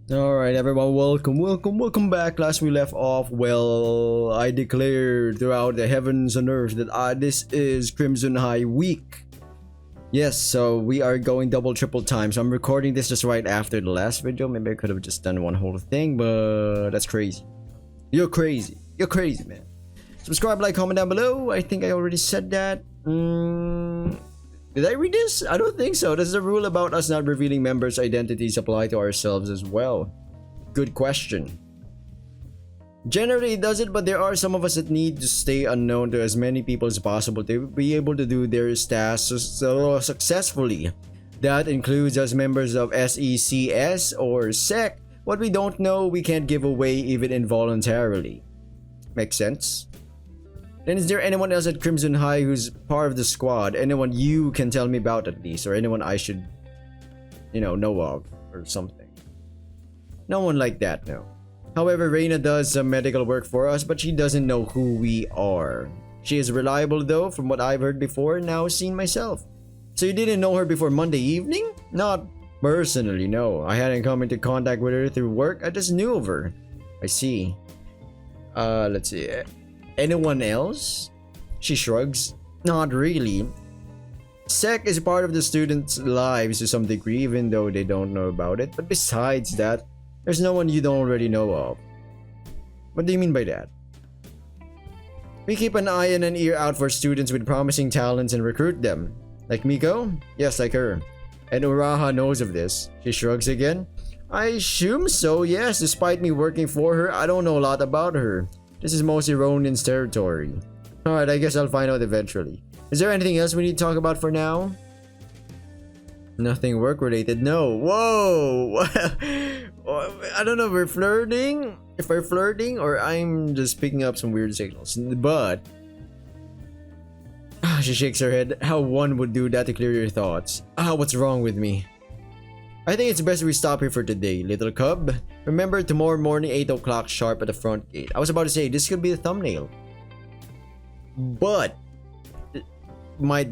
Alright everyone, welcome back. Last we left off, well, I declared throughout the heavens and earth that this is Crimson High week. Yes, so we are going double triple time, so I'm recording this just right after the last video. Maybe I could have just done one whole thing, but that's crazy. You're crazy man. Subscribe, like, comment down below. I think I already said that. Did I read this? I don't think so. Does the rule about us not revealing members' identities apply to ourselves as well? Good question. Generally it doesn't, but there are some of us that need to stay unknown to as many people as possible to be able to do their tasks so successfully. That includes us members of SECS or SEC. What we don't know, we can't give away even involuntarily. Makes sense? Then is there anyone else at Crimson High who's part of the squad? Anyone you can tell me about at least, or anyone I should, know of or something? No one like that, no. However, Reina does some medical work for us, but she doesn't know who we are. She is reliable though, from what I've heard before and now seen myself. So you didn't know her before Monday evening? Not personally, no. I hadn't come into contact with her through work, I just knew of her. I see. Let's see. Anyone else? She shrugs. Not really. SEC is part of the students' lives to some degree, even though they don't know about it. But besides that, there's no one you don't already know of. What do you mean by that? We keep an eye and an ear out for students with promising talents and recruit them. Like Miko? Yes, like her. And Uraha knows of this. She shrugs again. I assume so, yes. Despite me working for her, I don't know a lot about her. This is mostly Ronin's territory. Alright, I guess I'll find out eventually. Is there anything else we need to talk about for now? Nothing work-related, no. Whoa! I don't know if we're flirting. If we're flirting, or I'm just picking up some weird signals. But... she shakes her head. How one would do that to clear your thoughts. What's wrong with me? I think it's best we stop here for today, little cub. Remember, tomorrow morning 8 o'clock sharp at the front gate. I was about to say, this could be the thumbnail. But we might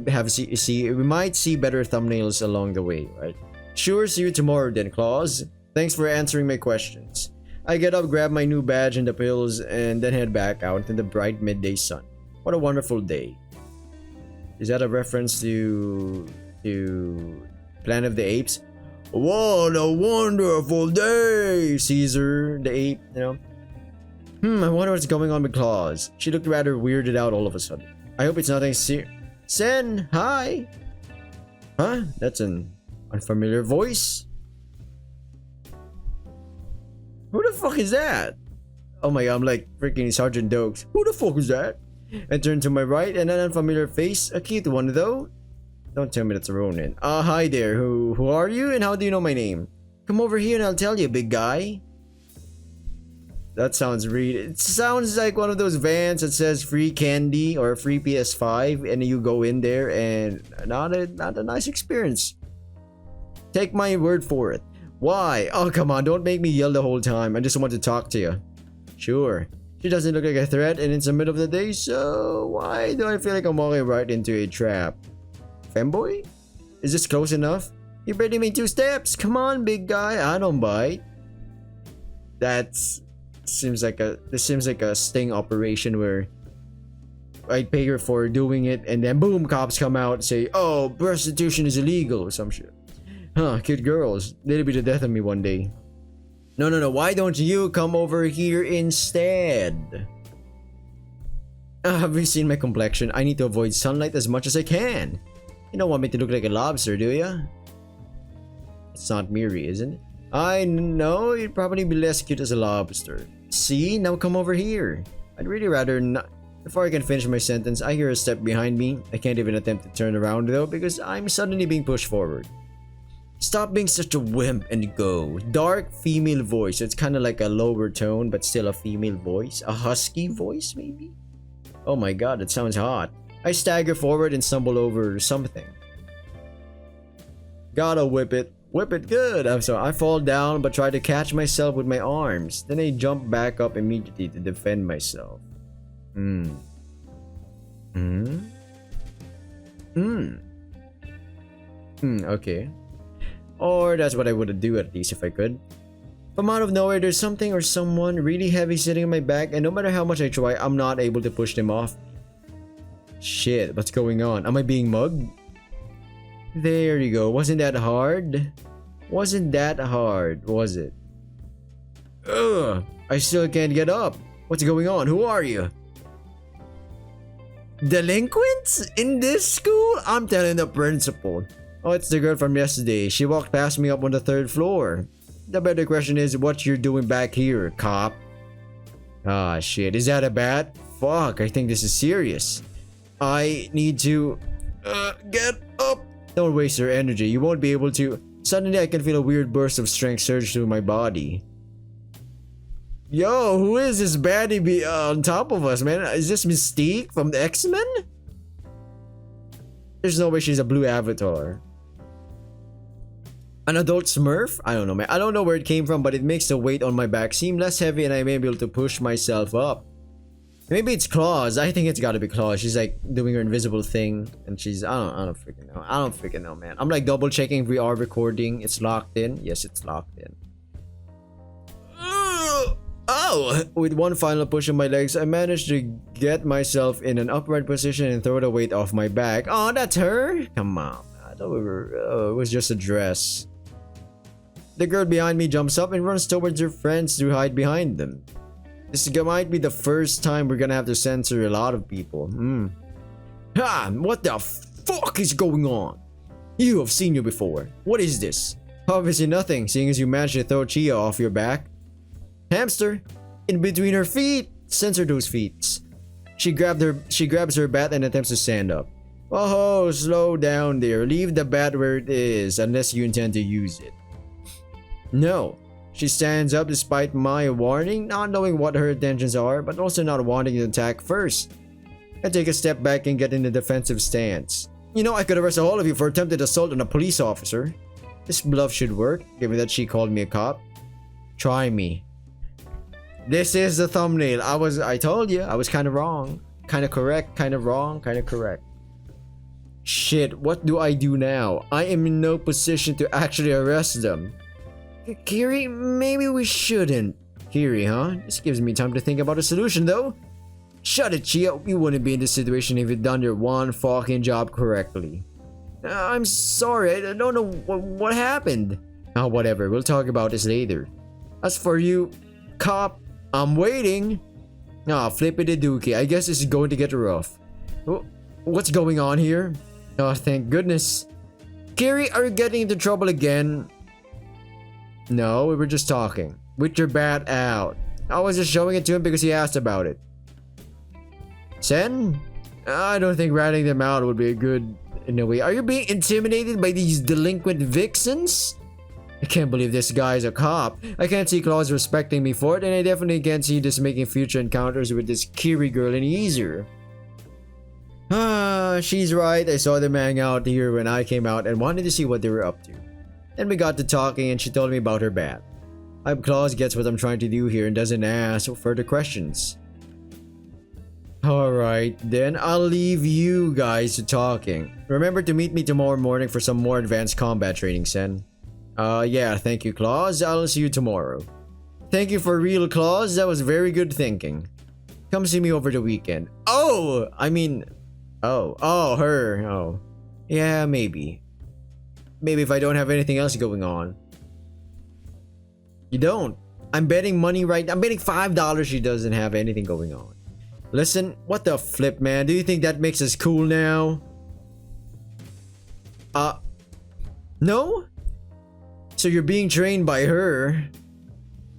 see better thumbnails along the way, right? Sure, see you tomorrow then, Claus. Thanks for answering my questions. I get up, grab my new badge and the pills, and then head back out in the bright midday sun. What a wonderful day. Is that a reference to Planet of the Apes? What a wonderful day, Caesar the ape, I wonder what's going on with Claus. She looked rather weirded out all of a sudden. I hope it's nothing Sen, hi! Huh? That's an unfamiliar voice. Who the fuck is that? Oh my god, I'm like freaking Sergeant Dokes. Who the fuck is that? I turn to my right, and an unfamiliar face. A cute one though. Don't tell me that's Ronin. Hi there. Who are you and how do you know my name? Come over here and I'll tell you, big guy. That sounds it sounds like one of those vans that says free candy or free PS5 and you go in there and not a nice experience. Take my word for it. Why? Oh, come on, don't make me yell the whole time. I just want to talk to you. Sure. She doesn't look like a threat and it's the middle of the day, so why do I feel like I'm walking right into a trap? Femboy? Is this close enough? You barely made 2 steps. Come on, big guy. I don't bite. This seems like a sting operation where I pay her for doing it and then boom, cops come out and say, oh, prostitution is illegal or some shit. Huh, cute girls. They'll be the death of me one day. No. Why don't you come over here instead? Have you seen my complexion? I need to avoid sunlight as much as I can. You don't want me to look like a lobster, do ya? It's not Miri, isn't it? I know, you'd probably be less cute as a lobster. See? Now come over here. I'd really rather not. Before I can finish my sentence, I hear a step behind me. I can't even attempt to turn around though because I'm suddenly being pushed forward. Stop being such a wimp and go. Dark female voice. It's kind of like a lower tone but still a female voice. A husky voice maybe? Oh my god, it sounds hot. I stagger forward and stumble over something. Gotta whip it. Whip it good. I fall down but try to catch myself with my arms. Then I jump back up immediately to defend myself. Okay. Or that's what I would do at least if I could. From out of nowhere, there's something or someone really heavy sitting on my back, and no matter how much I try, I'm not able to push them off. Shit, what's going on? Am I being mugged? There you go. Wasn't that hard? Wasn't that hard, was it? Ugh, I still can't get up. What's going on? Who are you? Delinquents? In this school? I'm telling the principal. Oh, it's the girl from yesterday. She walked past me up on the 3rd floor. The better question is what you're doing back here, cop. Ah, shit. Is that a bat? Fuck, I think this is serious. I need to get up. Don't waste your energy. You won't be able to. Suddenly, I can feel a weird burst of strength surge through my body. Yo, who is this baddie on top of us, man? Is this Mystique from the X-Men? There's no way she's a blue avatar. An adult Smurf? I don't know, man. I don't know where it came from, but it makes the weight on my back seem less heavy and I'm able to push myself up. Maybe it's claws. I think it's gotta be claws. She's like doing her invisible thing and she's... I don't freaking know. I don't freaking know, man. I'm like double checking if we are recording. It's locked in. Yes, it's locked in. Oh! With one final push of my legs, I managed to get myself in an upright position and throw the weight off my back. Oh, that's her? Come on. I thought it was just a dress. The girl behind me jumps up and runs towards her friends to hide behind them. This might be the first time we're gonna have to censor a lot of people. Ha! What the fuck is going on? You have seen you before. What is this? Obviously nothing, seeing as you managed to throw Chia off your back. Hamster! In between her feet! Censor those feet. She grabs her bat and attempts to stand up. Oh, slow down there. Leave the bat where it is, unless you intend to use it. No. She stands up despite my warning, not knowing what her intentions are, but also not wanting to attack first. I take a step back and get in a defensive stance. You know, I could arrest all of you for attempted assault on a police officer. This bluff should work, given that she called me a cop. Try me. This is the thumbnail. I told you, I was kind of wrong. Kind of correct, kind of wrong, kind of correct. Shit, what do I do now? I am in no position to actually arrest them. Kiri, maybe we shouldn't. Kiri, huh? This gives me time to think about a solution, though. Shut it, Chia. You wouldn't be in this situation if you'd done your one fucking job correctly. I'm sorry. I don't know what happened. Oh, whatever. We'll talk about this later. As for you, cop, I'm waiting. Ah, flippity dookie. I guess this is going to get rough. What's going on here? Oh, thank goodness. Kiri, are you getting into trouble again? No, we were just talking. With your bat out. I was just showing it to him because he asked about it. Sen? I don't think ratting them out would be a good... In a way. Are you being intimidated by these delinquent vixens? I can't believe this guy's a cop. I can't see Claus respecting me for it, and I definitely can't see this making future encounters with this Kiri girl any easier. Ah, she's right. I saw them hang out here when I came out and wanted to see what they were up to. Then we got to talking and she told me about her bat. I hope Claus gets what I'm trying to do here and doesn't ask further questions. Alright, then I'll leave you guys to talking. Remember to meet me tomorrow morning for some more advanced combat training, Sen. Yeah, thank you, Claus. I'll see you tomorrow. Thank you for real, Claus. That was very good thinking. Come see me over the weekend. Oh! I mean... Oh, her. Oh. Yeah, maybe. Maybe if I don't have anything else going on. You don't. I'm betting money right now. I'm betting $5 she doesn't have anything going on. Listen, what the flip, man? Do you think that makes us cool now? No? So you're being trained by her?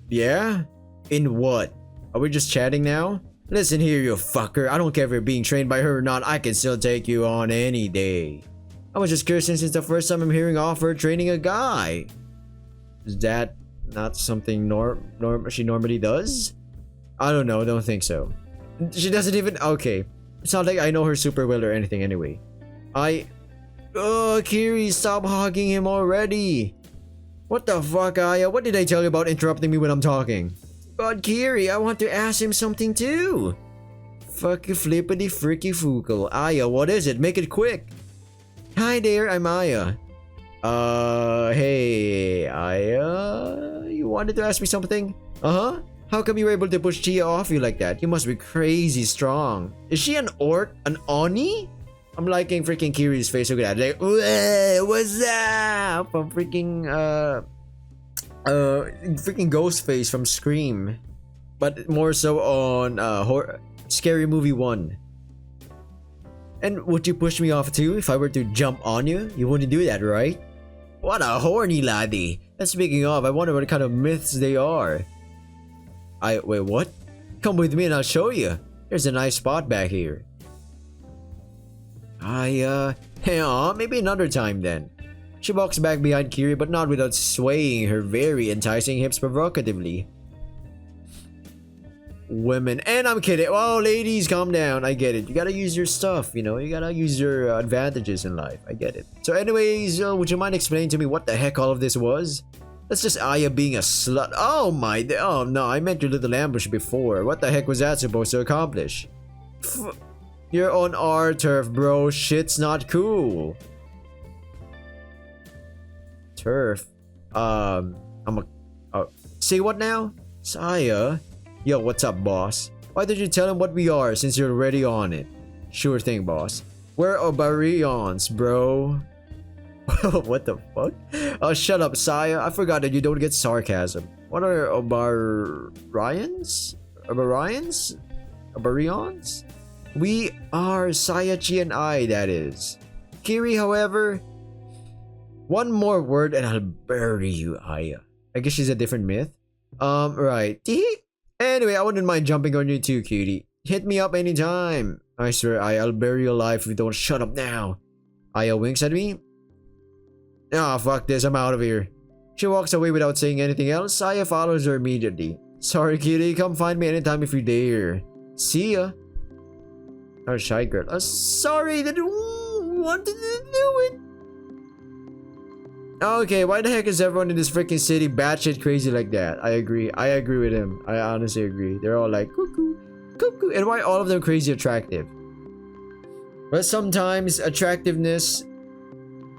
Yeah? In what? Are we just chatting now? Listen here, you fucker. I don't care if you're being trained by her or not. I can still take you on any day. I was just curious since it's the first time I'm hearing of her training a guy. Is that not something she normally does? I don't know. Don't think so. She doesn't even... Okay. It's not like I know her super well or anything anyway. Oh, Kiri, stop hugging him already. What the fuck, Aya? What did I tell you about interrupting me when I'm talking? God, Kiri, I want to ask him something too. Fuck you, flippity freaky fookle. Aya, what is it? Make it quick. Hi there, I'm Aya. Hey, Aya. You wanted to ask me something? Uh-huh. How come you were able to push Chia off you like that? You must be crazy strong. Is she an orc? An Oni? I'm liking freaking Kiri's face. Look at that. Like, what's up? I'm freaking, freaking Ghostface from Scream. But more so on, Scary Movie 1. And would you push me off too if I were to jump on you? You wouldn't do that, right? What a horny laddie. And speaking of, I wonder what kind of myths they are. Wait, what? Come with me and I'll show you. There's a nice spot back here. Yeah, maybe another time then. She walks back behind Kiri, but not without swaying her very enticing hips provocatively. Women, and I'm kidding. Oh, ladies, calm down. I get it. You gotta use your stuff, you know. You gotta use your advantages in life. I get it. So anyways, would you mind explaining to me what the heck all of this was? That's just Aya being a slut. Oh my, oh no, I meant your little ambush before. What the heck was that supposed to accomplish? You're on our turf, bro. Shit's not cool. Turf. Say what now? Saya? Yo, what's up, boss? Why did you tell him what we are since you're already on it? Sure thing, boss. We're Obarions, bro. What the fuck? Oh, shut up, Saya. I forgot that you don't get sarcasm. What are Obarions? Obarions? Obarions? We are Sayachi and I, that is. Kiri, however, one more word and I'll bury you, Aya. I guess she's a different myth. Right. Anyway, I wouldn't mind jumping on you too, cutie. Hit me up anytime. I swear, I'll bury you alive if you don't shut up now. Aya winks at me. Ah, fuck this, I'm out of here. She walks away without saying anything else. Aya follows her immediately. Sorry, cutie, come find me anytime if you dare. See ya. Oh, shy girl. Sorry, that wanted to do it. Okay, why the heck is everyone in this freaking city batshit crazy like that? I agree with him. I honestly agree. They're all like, cuckoo, cuckoo. And why all of them crazy attractive? But sometimes attractiveness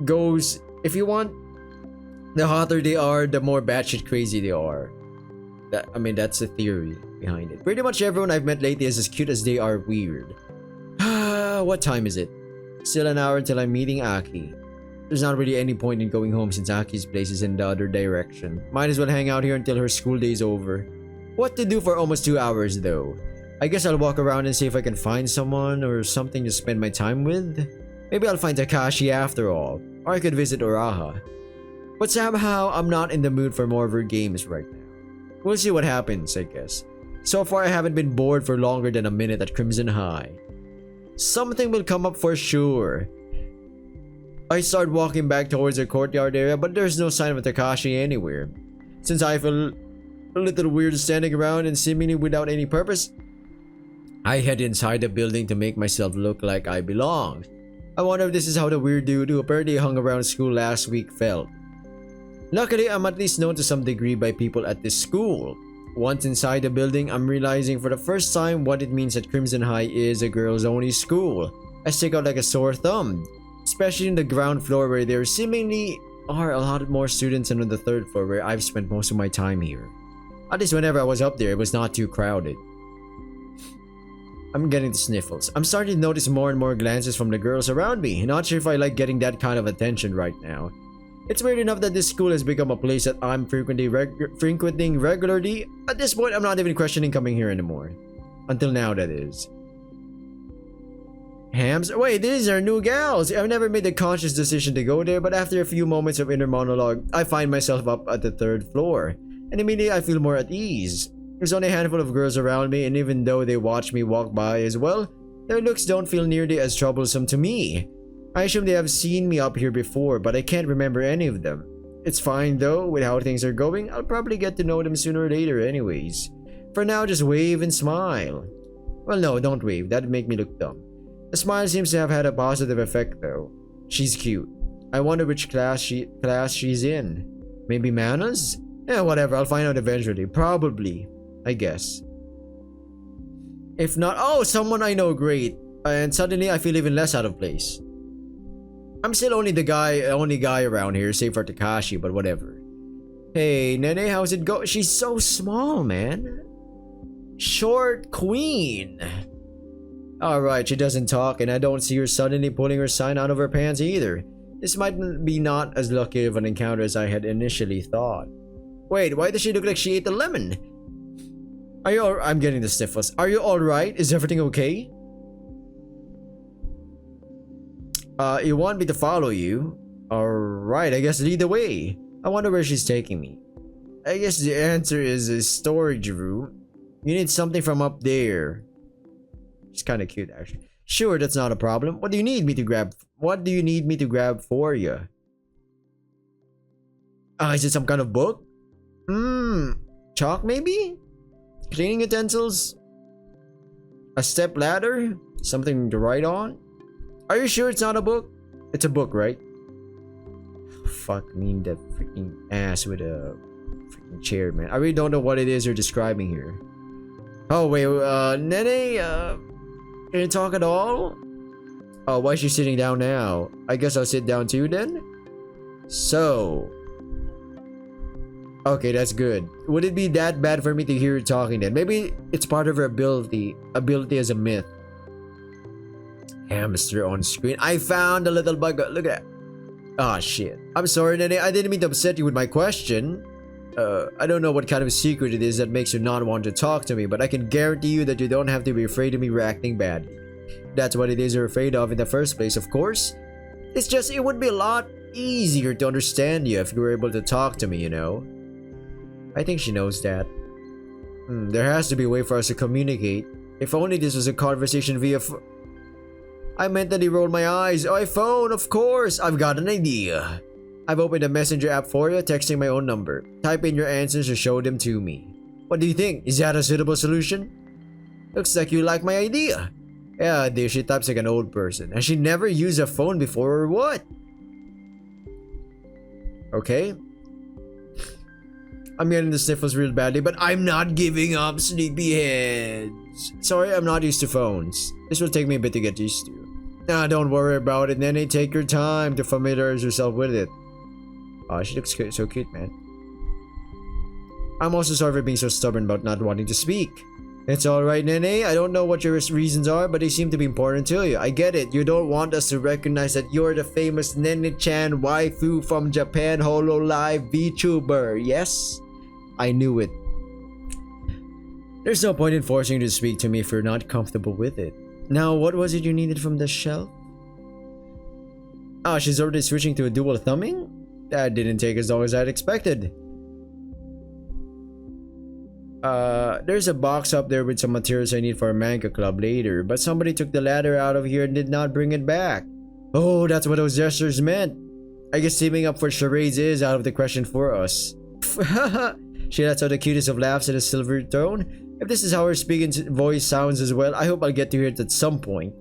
goes, if you want, the hotter they are, the more batshit crazy they are. That's the theory behind it. Pretty much everyone I've met lately is as cute as they are weird. What time is it? Still an hour until I'm meeting Aki. There's not really any point in going home since Aki's place is in the other direction. Might as well hang out here until her school day's over. What to do for almost 2 hours though? I guess I'll walk around and see if I can find someone or something to spend my time with. Maybe I'll find Takashi after all. Or I could visit Uraha. But somehow, I'm not in the mood for more of her games right now. We'll see what happens, I guess. So far, I haven't been bored for longer than a minute at Crimson High. Something will come up for sure. I start walking back towards the courtyard area, but there's no sign of Takashi anywhere. Since I feel a little weird standing around and seemingly without any purpose, I head inside the building to make myself look like I belong. I wonder if this is how the weird dude who apparently hung around school last week felt. Luckily, I'm at least known to some degree by people at this school. Once inside the building, I'm realizing for the first time what it means that Crimson High is a girls-only school. I stick out like a sore thumb. Especially in the ground floor where there seemingly are a lot more students than on the third floor where I've spent most of my time here. At least whenever I was up there, it was not too crowded. I'm getting the sniffles. I'm starting to notice more and more glances from the girls around me. Not sure if I like getting that kind of attention right now. It's weird enough that this school has become a place that I'm frequenting regularly. At this point, I'm not even questioning coming here anymore. Until now, that is. Hams? Wait, these are new gals! I've never made the conscious decision to go there, but after a few moments of inner monologue, I find myself up at the third floor. And immediately I feel more at ease. There's only a handful of girls around me, and even though they watch me walk by as well, their looks don't feel nearly as troublesome to me. I assume they have seen me up here before, but I can't remember any of them. It's fine though, with how things are going, I'll probably get to know them sooner or later anyways. For now, just wave and smile. Well no, don't wave, that'd make me look dumb. The smile seems to have had a positive effect though. She's cute. I wonder which class she's in. Maybe Mana's? Yeah, whatever, I'll find out eventually. Probably, I guess. If not, oh, someone I know, great. And suddenly I feel even less out of place. I'm still only the only guy around here, save for Takashi, but whatever. Hey, Nene, how's it go? She's so small, man. Short queen. Alright, she doesn't talk, and I don't see her suddenly pulling her sign out of her pants either. This might be not as lucky of an encounter as I had initially thought. Wait, why does she look like she ate a lemon? Are you all— I'm getting the sniffles. Are you alright? Is everything okay? You want me to follow you? Alright, I guess lead the way. I wonder where she's taking me. I guess the answer is a storage room. You need something from up there. It's kind of cute, actually. Sure, that's not a problem. What do you need me to grab? What do you need me to grab for you? Is it some kind of book? Chalk maybe? Cleaning utensils? A step ladder? Something to write on? Are you sure it's not a book? It's a book, right? Fuck me in the freaking ass with a freaking chair, man. I really don't know what it is you're describing here. Oh, wait, Nene, can you talk at all? Oh, why is she sitting down now? I guess I'll sit down too then? So. Okay, that's good. Would it be that bad for me to hear her talking then? Maybe it's part of her ability as a myth. Hamster on screen. I found a little bug. Look at that. Ah, shit. I'm sorry, Nene. I didn't mean to upset you with my question. I don't know what kind of secret it is that makes you not want to talk to me, but I can guarantee you that you don't have to be afraid of me reacting badly. That's what it is you're afraid of in the first place, of course. It's just, it would be a lot easier to understand you if you were able to talk to me, you know? I think she knows that. There has to be a way for us to communicate. If only this was a conversation via I mentally rolled my eyes. iPhone, of course. I've got an idea. I've opened a messenger app for you, texting my own number. Type in your answers or show them to me. What do you think? Is that a suitable solution? Looks like you like my idea. Yeah, dear, she types like an old person. Has she never used a phone before or what? Okay. I'm getting the sniffles real badly, but I'm not giving up, sleepyheads. Sorry, I'm not used to phones. This will take me a bit to get used to. Nah, don't worry about it, Nene. Take your time to familiarize yourself with it. Oh, she looks so cute, man. I'm also sorry for being so stubborn about not wanting to speak. It's alright, Nene. I don't know what your reasons are, but they seem to be important to you. I get it. You don't want us to recognize that you're the famous Nene-chan waifu from Japan Hololive VTuber, yes? I knew it. There's no point in forcing you to speak to me if you're not comfortable with it. Now, what was it you needed from the shelf? Ah, she's already switching to a dual thumbing? That didn't take as long as I'd expected. There's a box up there with some materials I need for a manga club later, but somebody took the ladder out of here and did not bring it back. Oh, that's what those gestures meant. I guess teaming up for charades is out of the question for us. She lets out the cutest of laughs in a silvery tone. If this is how her speaking voice sounds as well, I hope I'll get to hear it at some point.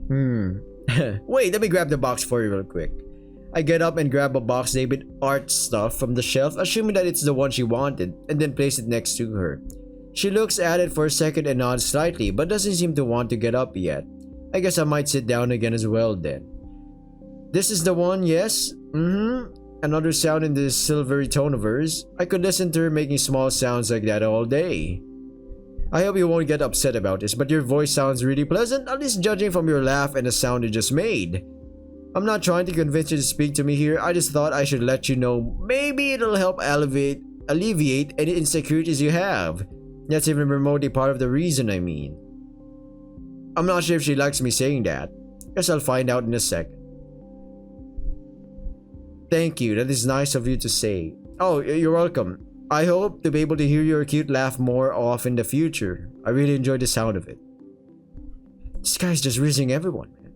Wait, let me grab the box for you real quick. I get up and grab a box labeled art stuff from the shelf, assuming that it's the one she wanted, and then place it next to her. She looks at it for a second and nods slightly, but doesn't seem to want to get up yet. I guess I might sit down again as well then. This is the one, yes? Another sound in this silvery tone of hers. I could listen to her making small sounds like that all day. I hope you won't get upset about this, but your voice sounds really pleasant, at least judging from your laugh and the sound you just made. I'm not trying to convince you to speak to me here, I just thought I should let you know maybe it'll help alleviate any insecurities you have. That's even remotely part of the reason, I mean. I'm not sure if she likes me saying that. Guess I'll find out in a second. Thank you, that is nice of you to say. Oh, you're welcome. I hope to be able to hear your cute laugh more often in the future. I really enjoy the sound of it. This guy's just rizzing everyone, man.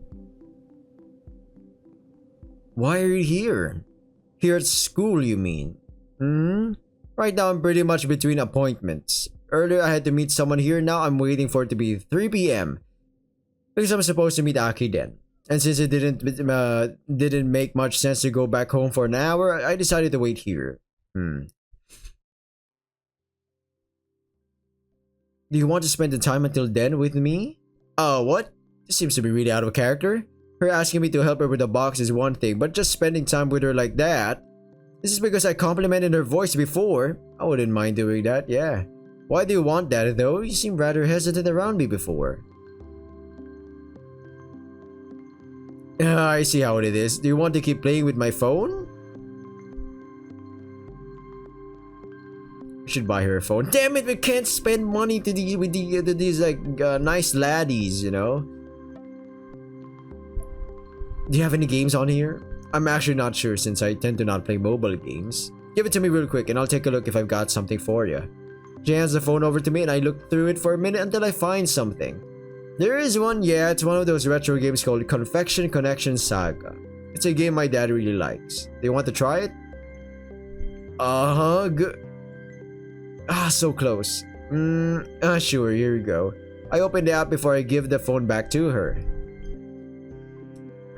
Why are you here? Here at school, you mean? Right now I'm pretty much between appointments. Earlier I had to meet someone here, now I'm waiting for it to be 3 p.m. Because I'm supposed to meet Aki then. And since it didn't make much sense to go back home for an hour, I decided to wait here. Do you want to spend the time until then with me? What? This seems to be really out of character. Her asking me to help her with the box is one thing, but just spending time with her like that? This is because I complimented her voice before. I wouldn't mind doing that, yeah. Why do you want that though? You seem rather hesitant around me before. I see how it is. Do you want to keep playing with my phone? We should buy her a phone. Damn it, we can't spend money to these like nice laddies, you know? Do you have any games on here? I'm actually not sure since I tend to not play mobile games. Give it to me real quick and I'll take a look if I've got something for you. She hands the phone over to me and I look through it for a minute until I find something. There is one, yeah, it's one of those retro games called Confection Connection Saga. It's a game my dad really likes. Do you want to try it? Uh-huh, good. Ah, so close. Sure, here you go. I open the app before I give the phone back to her.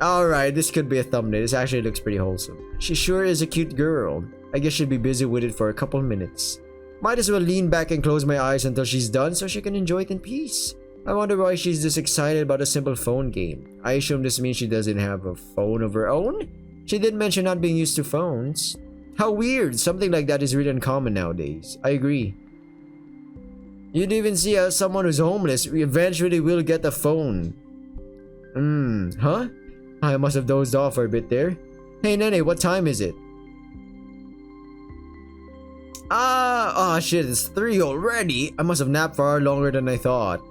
Alright, this could be a thumbnail. This actually looks pretty wholesome. She sure is a cute girl. I guess she'll be busy with it for a couple minutes. Might as well lean back and close my eyes until she's done so she can enjoy it in peace. I wonder why she's this excited about a simple phone game. I assume this means she doesn't have a phone of her own? She did mention not being used to phones. How weird, something like that is really uncommon nowadays. I agree. You'd even see how someone who's homeless eventually will get a phone. Huh? I must have dozed off for a bit there. Hey Nene, what time is it? Shit, it's 3 already. I must have napped far longer than I thought.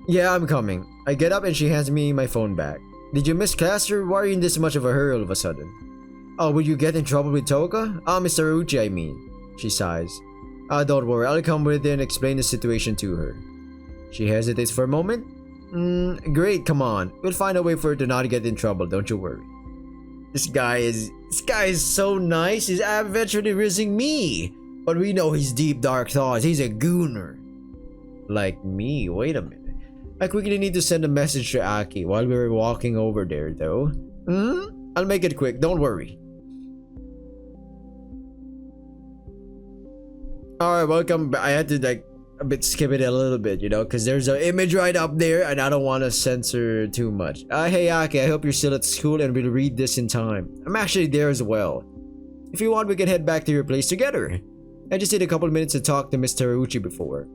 Yeah, I'm coming. I get up and she hands me my phone back. Did you miss class or why are you in this much of a hurry all of a sudden? Oh, will you get in trouble with Toka? Mr. Uchi, I mean. She sighs. Don't worry, I'll come with her and explain the situation to her. She hesitates for a moment. Great, come on. We'll find a way for her to not get in trouble, don't you worry. This guy is so nice. He's eventually rizzing me. But we know his deep dark thoughts. He's a gooner. Like me, wait a minute. I quickly need to send a message to Aki while we were walking over there though. I'll make it quick, don't worry. Alright, welcome. I had to like skip it a little bit, you know, because there's an image right up there and I don't want to censor too much. Hey Aki, I hope you're still at school and we'll read this in time. I'm actually there as well. If you want, we can head back to your place together. I just need a couple minutes to talk to Mr. Uchi before.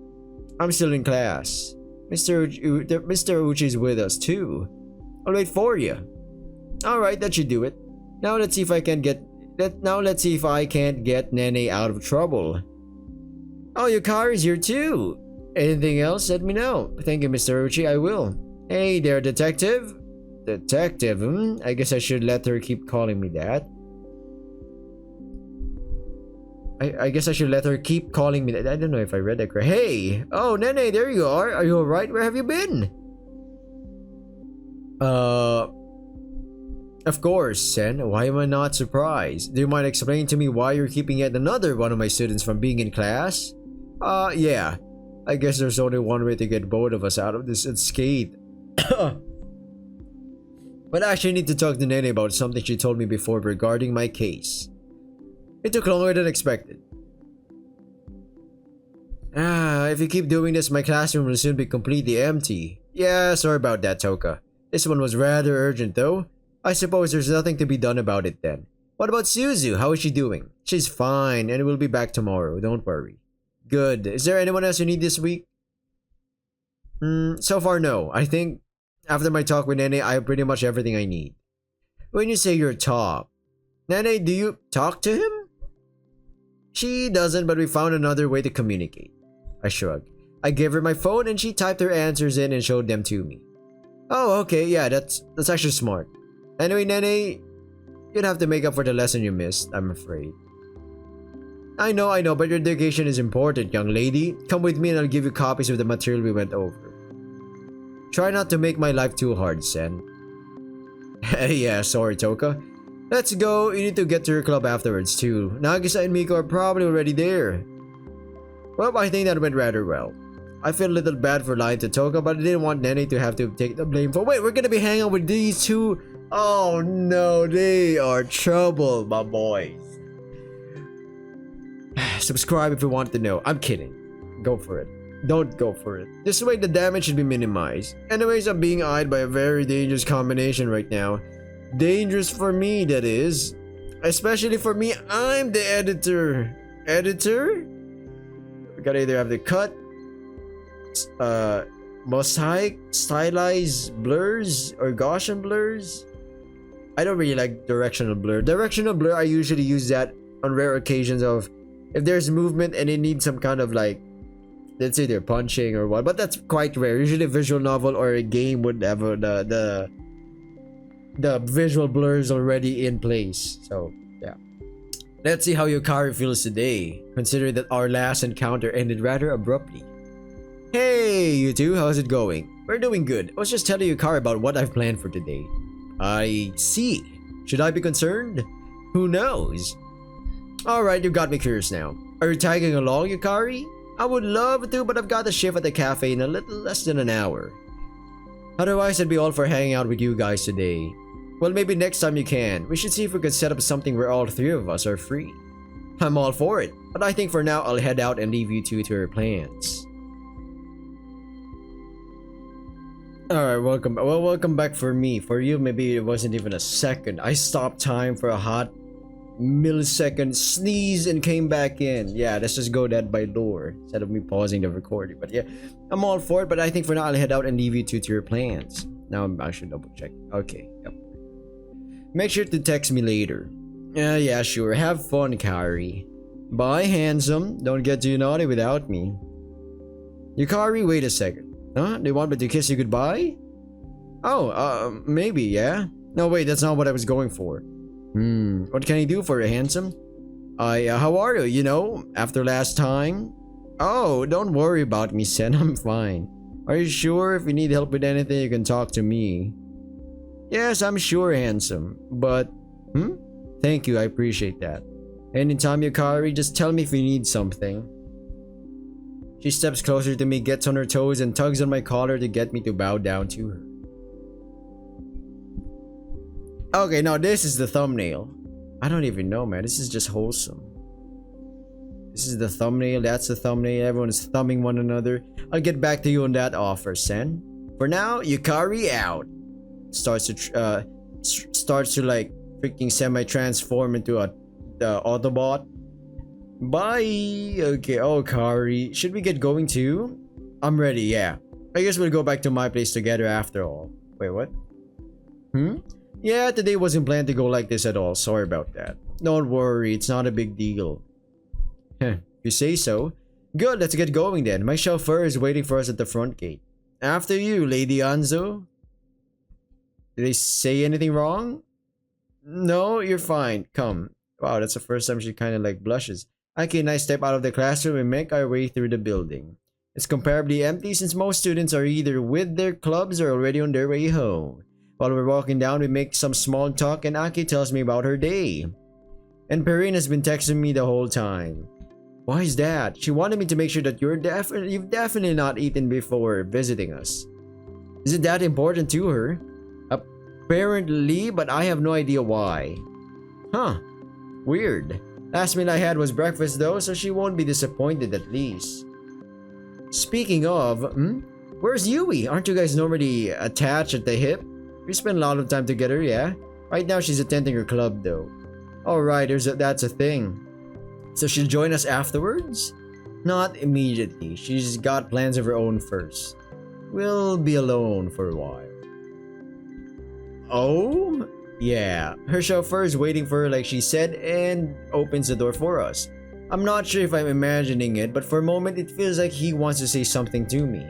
I'm still in class. Mr. Uchi's with us too. I'll wait for you. Alright, that should do it. Now let's see if I can't get Nene out of trouble. Oh, Yukari's here too. Anything else? Let me know. Thank you, Mr. Uchi. I will. Hey there, detective. Detective? I guess I should let her keep calling me that. I guess I should let her keep calling me that. I don't know if I read that correct. Hey! Oh, Nene, there you are. Are you alright? Where have you been? Of course, Sen. Why am I not surprised? Do you mind explaining to me why you're keeping yet another one of my students from being in class? Yeah. I guess there's only one way to get both of us out of this unscathed. But I actually need to talk to Nene about something she told me before regarding my case. It took longer than expected. If you keep doing this, my classroom will soon be completely empty. Yeah, sorry about that, Toka. This one was rather urgent though. I suppose there's nothing to be done about it then. What about Suzu? How is she doing? She's fine and we'll be back tomorrow, don't worry. Good. Is there anyone else you need this week? So far no. I think after my talk with Nene, I have pretty much everything I need. When you say you're talk, Nene, do you talk to him? She doesn't, but we found another way to communicate. I shrugged. I gave her my phone and she typed her answers in and showed them to me. Oh, okay, yeah, that's actually smart. Anyway, Nene, you'd have to make up for the lesson you missed, I'm afraid. I know, but your dedication is important, young lady. Come with me and I'll give you copies of the material we went over. Try not to make my life too hard, Sen. Yeah, sorry, Toka. Let's go. You need to get to your club afterwards, too. Nagisa and Miko are probably already there. Well, I think that went rather well. I feel a little bad for lying to Toka, but I didn't want Nene to have to take the blame for— Wait, we're gonna be hanging out with these two? Oh no, they are trouble, my boys. Subscribe if you want to know. I'm kidding. Go for it. Don't go for it. This way the damage should be minimized. Anyways, I'm being eyed by a very dangerous combination right now. Dangerous for me, that is. Especially for me, I'm the editor. Editor? We gotta either have the cut, mosaic, stylized blurs, or Gaussian blurs. I don't really like directional blur. Directional blur, I usually use that on rare occasions of if there's movement and it needs some kind of like, let's say they're punching or what, but that's quite rare. Usually a visual novel or a game would have the visual blurs already in place. So yeah. Let's see how Yukari feels today, considering that our last encounter ended rather abruptly. Hey, you two, how's it going? We're doing good. I was just telling Yukari about what I've planned for today. I see. Should I be concerned? Who knows? Alright, you got me curious now. Are you tagging along, Yukari? I would love to, but I've got a shift at the cafe in a little less than an hour. Otherwise, I'd be all for hanging out with you guys today. Well, maybe next time you can. We should see if we could set up something where all three of us are free. I'm all for it, but I think for now I'll head out and leave you two to your plans. Alright, welcome. Well, welcome back for me. For you, maybe it wasn't even a second. I stopped time for a hot millisecond, sneeze, and came back in. Yeah, let's just go that by lore instead of me pausing the recording. But yeah, I'm all for it, but I think for now I'll head out and leave you two to your plans. Now I should double check. Okay, yep. Make sure to text me later. Yeah, sure. Have fun, Kari. Bye, handsome. Don't get too naughty without me. Yukari, wait a second. Huh? They want me to kiss you goodbye? Oh, maybe, yeah? No, wait, that's not what I was going for. What can I do for you, handsome? How are you, you know, after last time? Oh, don't worry about me, Sen, I'm fine. Are you sure? If you need help with anything, you can talk to me. Yes, I'm sure, handsome, but... Thank you, I appreciate that. Anytime, Yukari, just tell me if you need something. She steps closer to me, gets on her toes, and tugs on my collar to get me to bow down to her. Okay, now this is the thumbnail. I don't even know, man. This is just wholesome. This is the thumbnail. That's the thumbnail. Everyone's thumbing one another. I'll get back to you on that offer, Sen. For now, Yukari out. Starts to like freaking semi-transform into a Autobot. Bye. Okay. Oh, Kari. Should we get going too? I'm ready. Yeah. I guess we'll go back to my place together after all. Wait, what? Yeah, today wasn't planned to go like this at all. Sorry about that. Don't worry. It's not a big deal. If you say so. Good. Let's get going then. My chauffeur is waiting for us at the front gate. After you, Lady Anzo. Did they say anything wrong? No, you're fine. Come. Wow, that's the first time she kind of like blushes. Aki and I step out of the classroom and make our way through the building. It's comparably empty since most students are either with their clubs or already on their way home. While we're walking down, we make some small talk and Aki tells me about her day. And Perrine has been texting me the whole time. Why is that? She wanted me to make sure that you've definitely not eaten before visiting us. Is it that important to her? Apparently, but I have no idea why. Huh. Weird. Last meal I had was breakfast though, so she won't be disappointed at least. Speaking of, where's Yui? Aren't you guys normally attached at the hip? We spend a lot of time together, yeah? Right now she's attending her club though. Alright, that's a thing. So she'll join us afterwards? Not immediately. She's got plans of her own first. We'll be alone for a while. Oh? Yeah, her chauffeur is waiting for her like she said and opens the door for us. I'm not sure if I'm imagining it, but for a moment it feels like he wants to say something to me.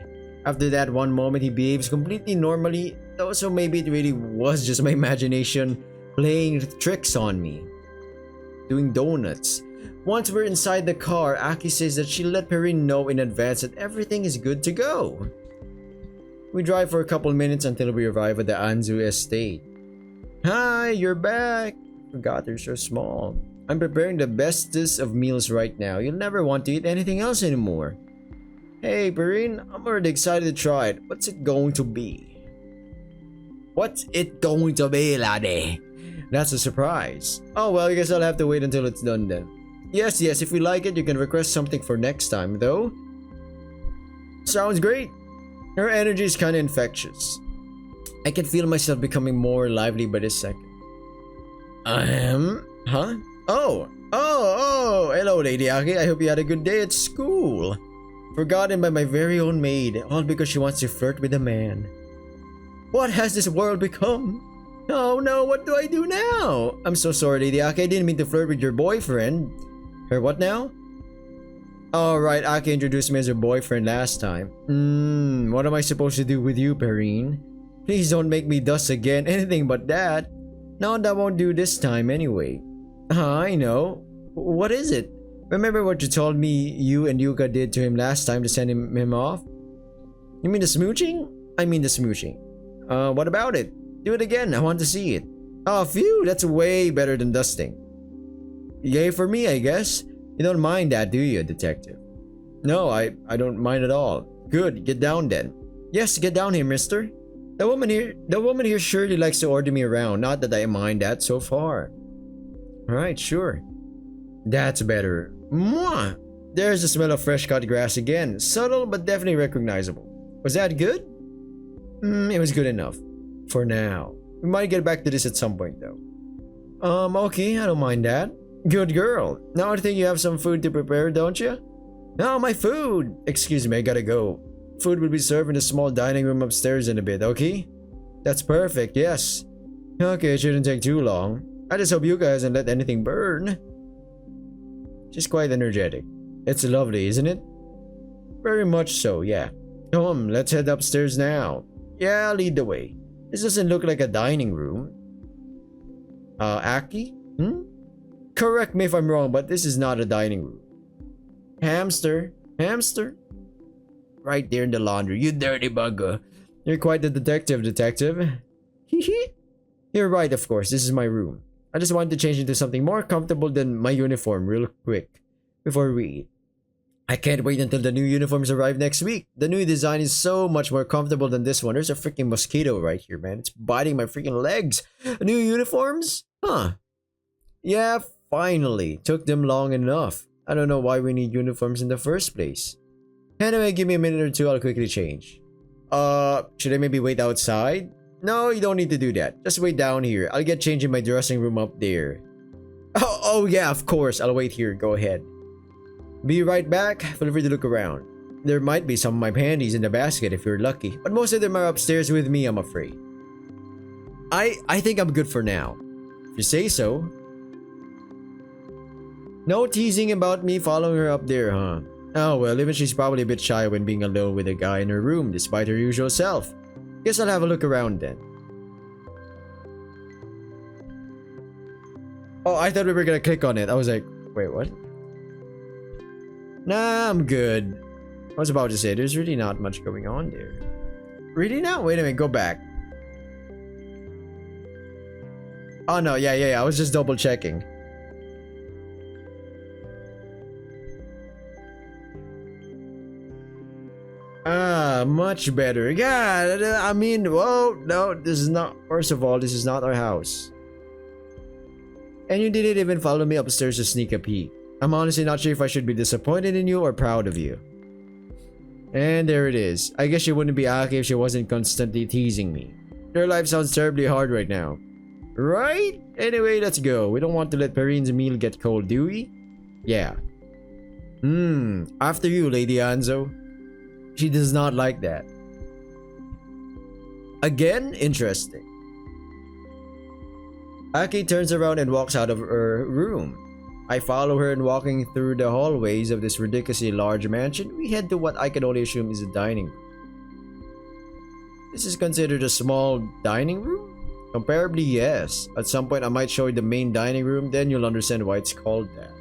After that one moment he behaves completely normally, though, so maybe it really was just my imagination playing tricks on me. Doing donuts. Once we're inside the car, Aki says that she'll let Perrine know in advance that everything is good to go. We drive for a couple minutes until we arrive at the Anzu estate. Hi, you're back. Forgot they're so small. I'm preparing the bestest of meals right now. You'll never want to eat anything else anymore. Hey, Perrine, I'm already excited to try it. What's it going to be? What's it going to be, laddie? That's a surprise. Oh, well, I guess I'll have to wait until it's done then. Yes, if you like it, you can request something for next time, though. Sounds great. Her energy is kind of infectious. I can feel myself becoming more lively by the second. Huh? Oh, hello, Lady Aki. I hope you had a good day at school. Forgotten by my very own maid, all because she wants to flirt with a man. What has this world become? Oh no, what do I do now? I'm so sorry, Lady Aki. I didn't mean to flirt with your boyfriend. Her what now? Oh, right, Aki introduced me as her boyfriend last time. What am I supposed to do with you, Perrine? Please don't make me dust again, anything but that. No, that won't do this time anyway. I know. What is it? Remember what you told me you and Yuka did to him last time to send him off? You mean the smooching? I mean the smooching. What about it? Do it again, I want to see it. Oh, phew, that's way better than dusting. Yay for me, I guess. You don't mind that, do you, detective? No, I don't mind at all. Good, get down then. Yes, get down here, mister. The woman here surely likes to order me around, not that I mind that so far. Alright, sure. That's better. Mwah! There's the smell of fresh cut grass again. Subtle but definitely recognizable. Was that good? It was good enough. For now. We might get back to this at some point though. Okay, I don't mind that. Good girl. Now I think you have some food to prepare, don't you? No, my food! Excuse me, I gotta go. Food will be served in a small dining room upstairs in a bit, okay? That's perfect, yes. Okay, it shouldn't take too long. I just hope Yuka hasn't let anything burn. She's quite energetic. It's lovely, isn't it? Very much so, yeah. Come, let's head upstairs now. Yeah, I'll lead the way. This doesn't look like a dining room. Aki? Correct me if I'm wrong, but this is not a dining room. Hamster? Right there in the laundry, you dirty bugger. You're quite the detective. Hehe. You're right, of course, this is my room. I just wanted to change into something more comfortable than my uniform real quick before we eat. I can't wait until the new uniforms arrive next week. The new design is so much more comfortable than this one. There's a freaking mosquito right here, man. It's biting my freaking legs. New uniforms? Huh. Yeah, finally. Took them long enough. I don't know why we need uniforms in the first place. Anyway, give me a minute or two, I'll quickly change. Should I maybe wait outside? No, you don't need to do that. Just wait down here. I'll get changed in my dressing room up there. Oh yeah, of course. I'll wait here. Go ahead. Be right back. Feel free to look around. There might be some of my panties in the basket if you're lucky, but most of them are upstairs with me, I'm afraid. I think I'm good for now. If you say so. No teasing about me following her up there, huh? Oh well, even she's probably a bit shy when being alone with a guy in her room despite her usual self. Guess I'll have a look around then. Oh, I thought we were gonna click on it. I was like, wait, what? Nah, I'm good. I was about to say, there's really not much going on there. Really now? Wait a minute, go back. Oh no, yeah, I was just double checking. Ah, much better. Yeah, I mean, well, no, this is not, first of all, this is not our house. And you didn't even follow me upstairs to sneak a peek. I'm honestly not sure if I should be disappointed in you or proud of you. And there it is. I guess she wouldn't be Aki if she wasn't constantly teasing me. Her life sounds terribly hard right now. Right? Anyway, let's go. We don't want to let Perrine's meal get cold, do we? Yeah. After you, Lady Anzo. She does not like that. Again, interesting. Aki turns around and walks out of her room. I follow her and walking through the hallways of this ridiculously large mansion, we head to what I can only assume is a dining room. This is considered a small dining room? Comparably, yes. At some point I might show you the main dining room, then you'll understand why it's called that.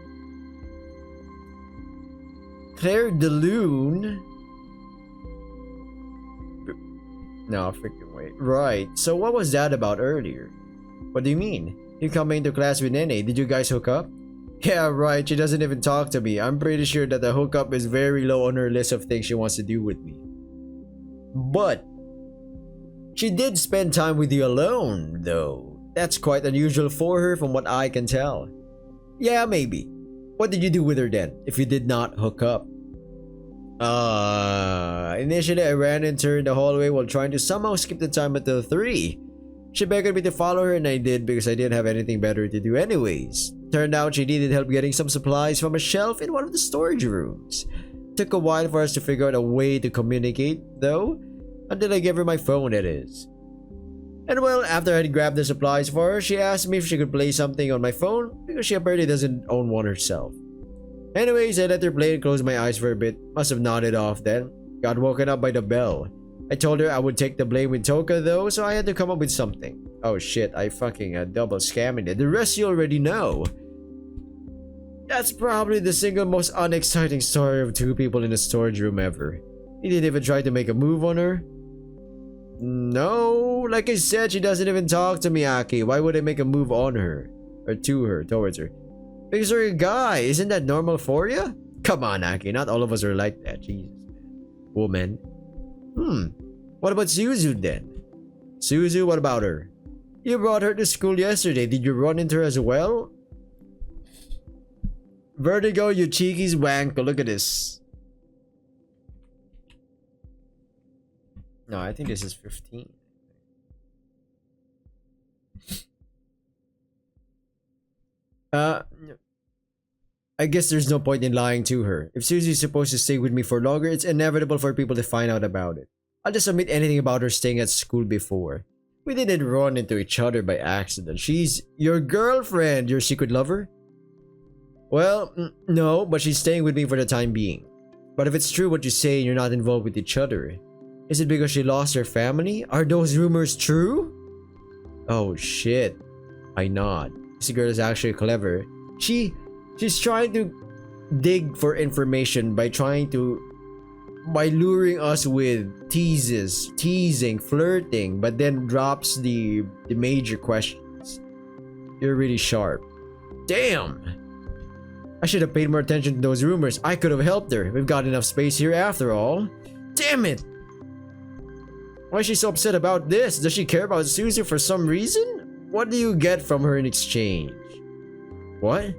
Claire de Lune? No, freaking wait. Right, so what was that about earlier? What do you mean? You coming to class with Nene, did you guys hook up? Yeah, right, she doesn't even talk to me. I'm pretty sure that the hookup is very low on her list of things she wants to do with me. But she did spend time with you alone, though. That's quite unusual for her from what I can tell. Yeah, maybe. What did you do with her then, if you did not hook up? Initially I ran into her in the hallway while trying to somehow skip the time until 3. She begged me to follow her and I did because I didn't have anything better to do anyways. Turned out she needed help getting some supplies from a shelf in one of the storage rooms. Took a while for us to figure out a way to communicate though, until I gave her my phone, that is. And well, after I had grabbed the supplies for her, she asked me if she could play something on my phone because she apparently doesn't own one herself. Anyways, I let her play and closed my eyes for a bit. Must have nodded off then. Got woken up by the bell. I told her I would take the blame with Toka though, so I had to come up with something. Oh shit, I fucking double scamming it. The rest you already know. That's probably the single most unexciting story of two people in a storage room ever. He didn't even try to make a move on her. No, like I said, she doesn't even talk to me, Aki. Why would I make a move on her? Or to her, towards her? Because you're a guy, isn't that normal for you? Come on, Aki, not all of us are like that, Jesus. Woman. What about Suzu then? Suzu, what about her? You brought her to school yesterday. Did you run into her as well? Vertigo, you cheeky wank. Look at this. No, I think this is 15. I guess there's no point in lying to her. If Susie's supposed to stay with me for longer, it's inevitable for people to find out about it. I'll just admit anything about her staying at school before. We didn't run into each other by accident. She's your girlfriend, your secret lover? Well, no, but she's staying with me for the time being. But if it's true what you say and you're not involved with each other, is it because she lost her family? Are those rumors true? Oh shit. I nod. This girl is actually clever. She's trying to dig for information by luring us with teasing, flirting, but then drops the major questions. You're really sharp. Damn! I should have paid more attention to those rumors. I could have helped her. We've got enough space here after all. Damn it! Why is she so upset about this? Does she care about Susie for some reason? What do you get from her in exchange? What?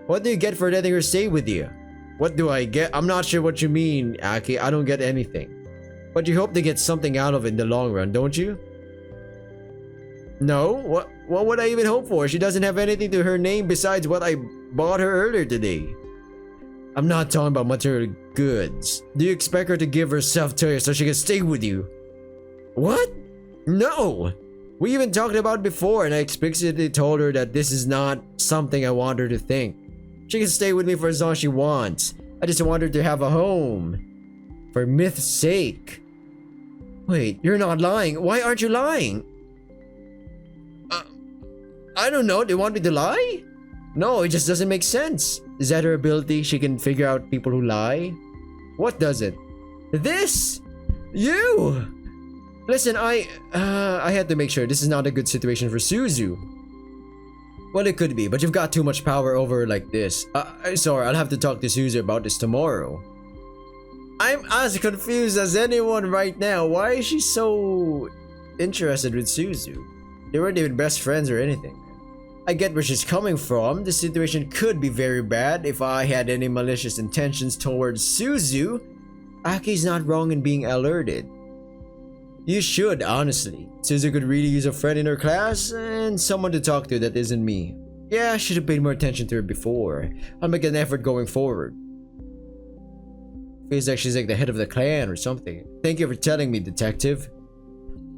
What do you get for letting her stay with you? What do I get? I'm not sure what you mean, Aki. I don't get anything. But you hope to get something out of it in the long run, don't you? No? What would I even hope for? She doesn't have anything to her name besides what I bought her earlier today. I'm not talking about material goods. Do you expect her to give herself to you so she can stay with you? What? No! We even talked about it before and I explicitly told her that this is not something I want her to think. She can stay with me for as long as she wants. I just want her to have a home. For myth's sake. Wait, you're not lying. Why aren't you lying? I don't know. Do you want me to lie? No, it just doesn't make sense. Is that her ability? She can figure out people who lie? What does it? This? You! Listen, I had to make sure this is not a good situation for Suzu. Well, it could be, but you've got too much power over her like this. Sorry, I'll have to talk to Suzu about this tomorrow. I'm as confused as anyone right now. Why is she so interested with Suzu? They weren't even best friends or anything. I get where she's coming from. The situation could be very bad if I had any malicious intentions towards Suzu. Aki's not wrong in being alerted. You should, honestly. Suzu could really use a friend in her class and someone to talk to that isn't me. Yeah, I should have paid more attention to her before. I'll make an effort going forward. Feels like she's like the head of the clan or something. Thank you for telling me, detective.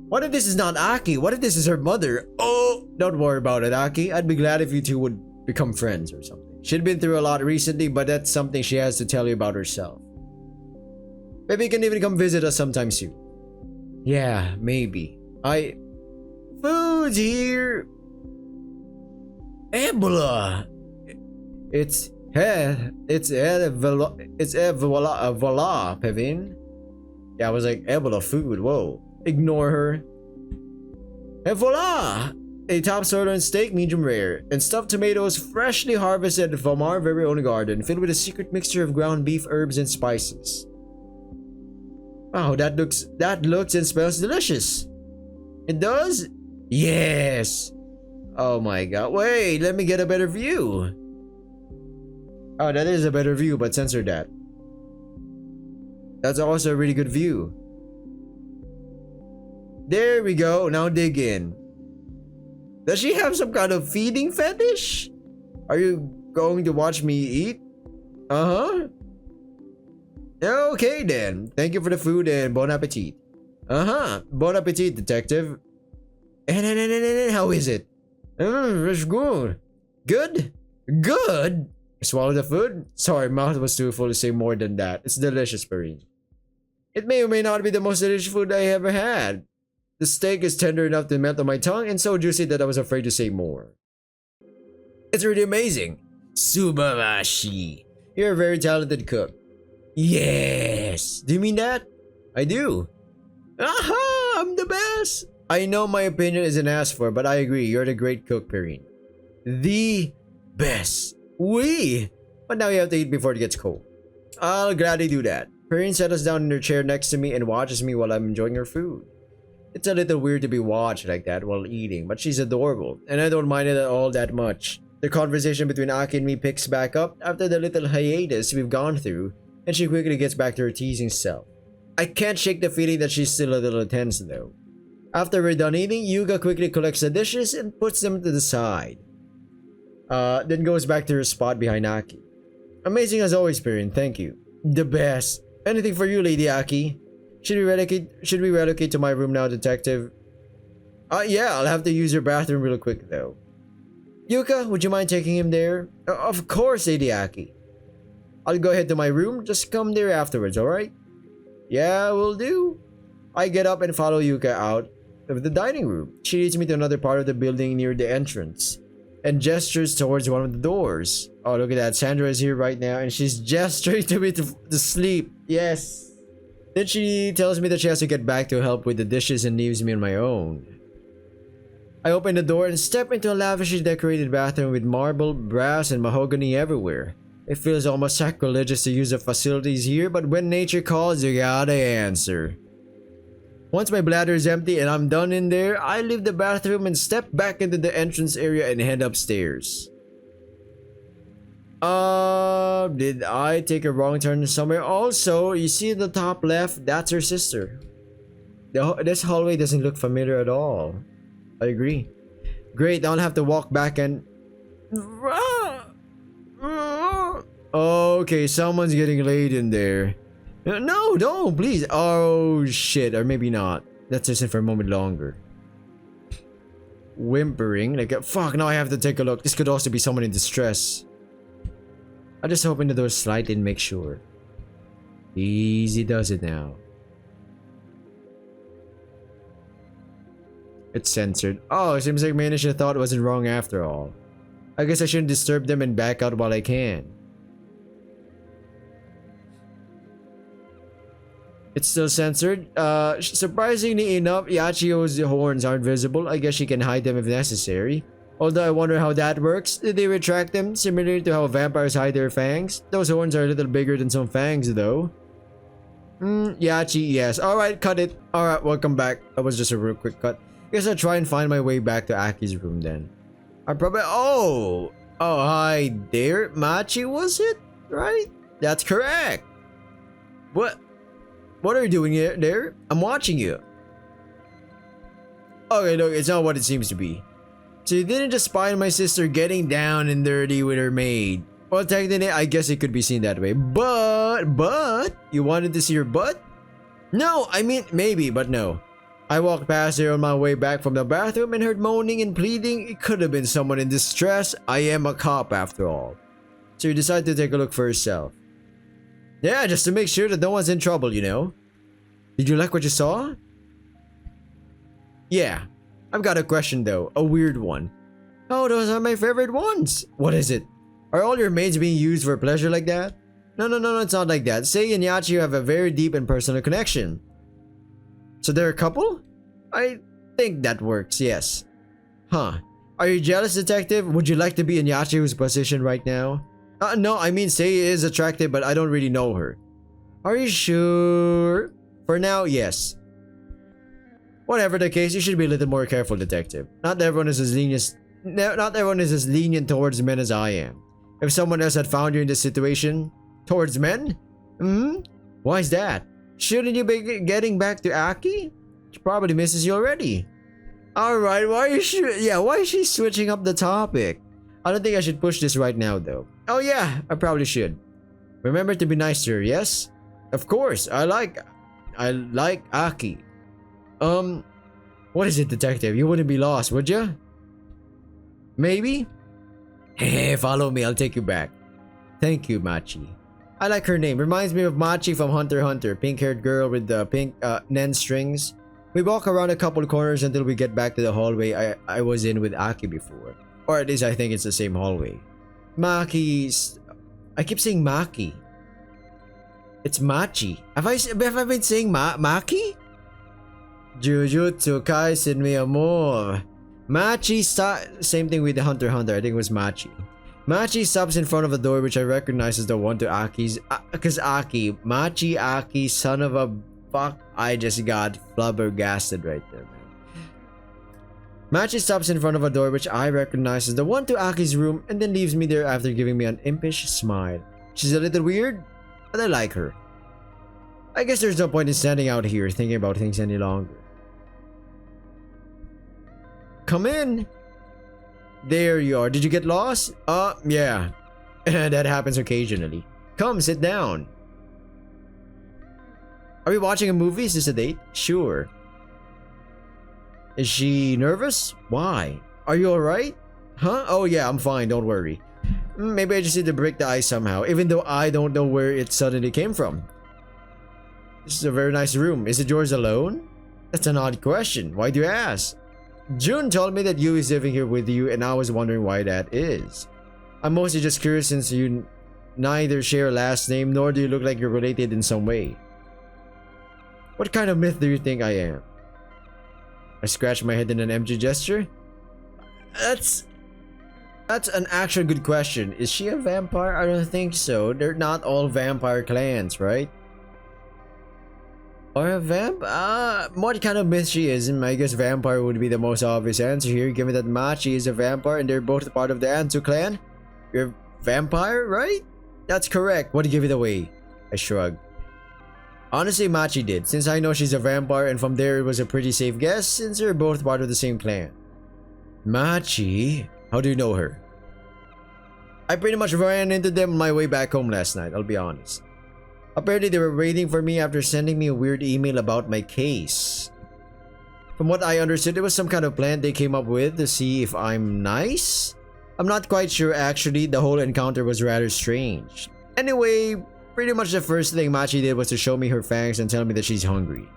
What if this is not Aki? What if this is her mother? Oh, don't worry about it, Aki. I'd be glad if you two would become friends or something. She'd been through a lot recently, but that's something she has to tell you about herself. Maybe you can even come visit us sometime soon. Yeah, maybe. Food's here! Ebola! It's Ebola, Pevin. Yeah, I was like, Ebola food, whoa. Ignore her. And voila! A top sirloin steak, medium rare, and stuffed tomatoes freshly harvested from our very own garden, filled with a secret mixture of ground beef, herbs, and spices. Wow, that looks and smells delicious. It does? Yes! Oh my god. Wait, let me get a better view. Oh, that is a better view, but censor that. That's also a really good view. There we go. Now dig in. Does she have some kind of feeding fetish? Are you going to watch me eat? Uh-huh. Okay then. Thank you for the food and bon appetit. Uh-huh. Bon appetit, detective. And how is it? It's good. Good? Good? Swallow the food? Sorry, mouth was too full to say more than that. It's delicious, Perrine. It may or may not be the most delicious food I ever had. The steak is tender enough to melt on my tongue and so juicy that I was afraid to say more. It's really amazing. Subarashi. You're a very talented cook. Yes. Do you mean that? I do. Aha! I'm the best. I know my opinion isn't asked for, but I agree. You're the great cook, Perrine. The best. But now you have to eat before it gets cold. I'll gladly do that. Perrine settles down in her chair next to me and watches me while I'm enjoying her food. It's a little weird to be watched like that while eating, but she's adorable, and I don't mind it at all that much. The conversation between Aki and me picks back up after the little hiatus we've gone through, and she quickly gets back to her teasing self. I can't shake the feeling that she's still a little tense though. After we're done eating, Yuga quickly collects the dishes and puts them to the side. Then goes back to her spot behind Aki. Amazing as always, Perrine, thank you. The best. Anything for you, Lady Aki. Should we relocate to my room now, detective? Yeah, I'll have to use your bathroom real quick though. Yuka, would you mind taking him there? Of course, Lady Aki. I'll go ahead to my room, just come there afterwards, alright? Yeah, will do. I get up and follow Yuka out of the dining room. She leads me to another part of the building near the entrance and gestures towards one of the doors. Oh, look at that. Sandra is here right now and she's gesturing to me to sleep. Yes. Then she tells me that she has to get back to help with the dishes and leaves me on my own. I open the door and step into a lavishly decorated bathroom with marble, brass, and mahogany everywhere. It feels almost sacrilegious to use the facilities here, but when nature calls, you gotta answer. Once my bladder is empty and I'm done in there, I leave the bathroom and step back into the entrance area and head upstairs. Did I take a wrong turn somewhere? Also, you see in the top left, that's her sister. This hallway doesn't look familiar at all. I agree. Great, I'll have to walk back and... Okay, someone's getting laid in there. No, don't, please. Oh, shit. Or maybe not. Let's listen for a moment longer. Whimpering. Like, fuck, now I have to take a look. This could also be someone in distress. I'll just open the door slightly and make sure. Easy does it now. It's censored. Oh, it seems like my initial thought wasn't wrong after all. I guess I shouldn't disturb them and back out while I can. It's still censored. Surprisingly enough, Yachio's horns aren't visible. I guess she can hide them if necessary. Although I wonder how that works. Did they retract them, similar to how vampires hide their fangs? Those horns are a little bigger than some fangs though. Yachi, yes. Alright, cut it. Alright, welcome back. That was just a real quick cut. Guess I'll try and find my way back to Aki's room then. I probably... Oh, hi there. Machi, was it? Right? That's correct. What are you doing here, there? I'm watching you. Okay, look, it's not what it seems to be. So you didn't just spy on my sister getting down and dirty with her maid. Well, technically, I guess it could be seen that way. But, you wanted to see her butt? No, I mean, maybe, but no. I walked past her on my way back from the bathroom and heard moaning and pleading. It could have been someone in distress. I am a cop after all. So you decided to take a look for yourself. Yeah, just to make sure that no one's in trouble, you know. Did you like what you saw? Yeah. I've got a question though, a weird one. Oh, those are my favorite ones. What is it? Are all your maids being used for pleasure like that? No, it's not like that. Sei and Yachi have a very deep and personal connection. So they're a couple? I think that works, yes. Huh. Are you jealous, detective? Would you like to be in Yachi's position right now? No, I mean Sei is attractive, but I don't really know her. Are you sure? For now, yes. Whatever the case, you should be a little more careful, detective. Not everyone is as lenient towards men as I am. If someone else had found you in this situation, towards men? Why is that? Shouldn't you be getting back to Aki? She probably misses you already. Alright, why is she switching up the topic? I don't think I should push this right now though. Oh yeah, I probably should. Remember to be nice to her, yes? Of course, I like Aki. What is it, detective? You wouldn't be lost, would you? Maybe? Hey, follow me, I'll take you back. Thank you, Machi. I like her name. Reminds me of Machi from Hunter x Hunter. Pink-haired girl with the pink Nen strings. We walk around a couple corners until we get back to the hallway I was in with Aki before. Or at least I think it's the same hallway. Maki's... I keep saying Maki. It's Machi. Have I been saying Maki? Jujutsu Kaisen mi amor. Machi same thing with the Hunter x Hunter. I think it was Machi. Machi stops in front of a door which I recognize as the one to Aki's. Cause Aki. Machi Aki, son of a fuck. I just got flabbergasted right there, man. Machi stops in front of a door which I recognize as the one to Aki's room and then leaves me there after giving me an impish smile. She's a little weird, but I like her. I guess there's no point in standing out here thinking about things any longer. Come in. There you are. Did you get lost? Yeah. That happens occasionally. Come, sit down. Are we watching a movie? Is this a date? Sure. Is she nervous? Why? Are you alright? Huh? Oh yeah, I'm fine, don't worry. Maybe I just need to break the ice somehow, even though I don't know where it suddenly came from. This is a very nice room. Is it yours alone? That's an odd question. Why do you ask? June told me that Yu is living here with you and I was wondering why that is. I'm mostly just curious since you neither share a last name nor do you look like you're related in some way. What kind of myth do you think I am? I scratched my head in an empty gesture. That's an actual good question. Is she a vampire? I don't think so. They're not all vampire clans, right? Or a vamp? What kind of myth she is? I guess vampire would be the most obvious answer here, given that Machi is a vampire and they're both part of the Anzu clan. You're a vampire, right? That's correct. What give it away? I shrugged. Honestly, Machi did, since I know she's a vampire and from there it was a pretty safe guess since they're both part of the same clan. Machi? How do you know her? I pretty much ran into them on my way back home last night, I'll be honest. Apparently they were waiting for me after sending me a weird email about my case. From what I understood, it was some kind of plan they came up with to see if I'm nice? I'm not quite sure actually, the whole encounter was rather strange. Anyway, pretty much the first thing Machi did was to show me her fangs and tell me that she's hungry.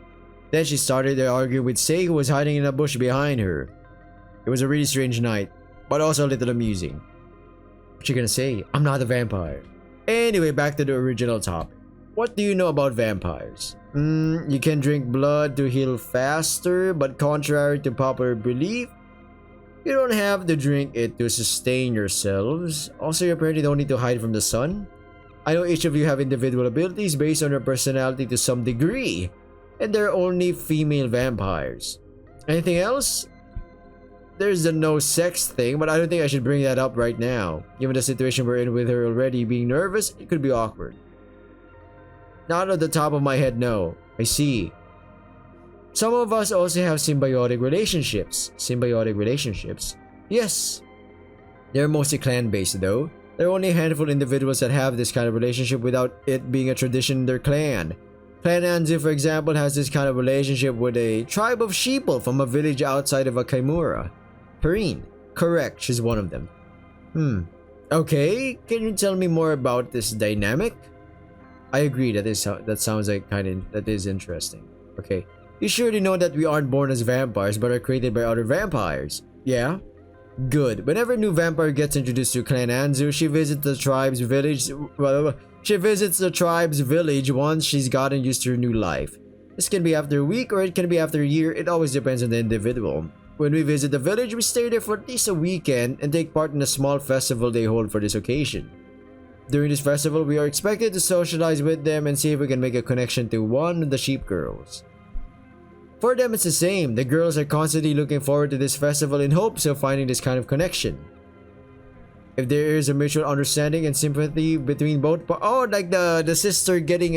Then she started to argue with Sei who was hiding in a bush behind her. It was a really strange night, but also a little amusing. What you gonna say? I'm not a vampire. Anyway, back to the original topic. What do you know about vampires? You can drink blood to heal faster, but contrary to popular belief, you don't have to drink it to sustain yourselves. Also, you apparently don't need to hide from the sun. I know each of you have individual abilities based on your personality to some degree, and there are only female vampires. Anything else? There's the no sex thing, but I don't think I should bring that up right now. Given the situation we're in with her already being nervous, it could be awkward. Not at the top of my head, no. I see. Some of us also have symbiotic relationships. Symbiotic relationships? Yes. They're mostly clan-based though. There are only a handful of individuals that have this kind of relationship without it being a tradition in their clan. Clan Anzu, for example, has this kind of relationship with a tribe of sheeple from a village outside of Akaimura. Perrine. Correct, she's one of them. Okay, can you tell me more about this dynamic? I agree, that sounds like that is interesting. Okay. You surely know that we aren't born as vampires but are created by other vampires. Yeah? Good. Whenever a new vampire gets introduced to Clan Anzu, she visits the tribe's village once she's gotten used to her new life. This can be after a week or it can be after a year, it always depends on the individual. When we visit the village, we stay there for at least a weekend and take part in a small festival they hold for this occasion. During this festival, we are expected to socialize with them and see if we can make a connection to one of the sheep girls. For them, it's the same. The girls are constantly looking forward to this festival in hopes of finding this kind of connection. If there is a mutual understanding and sympathy between both like the sister getting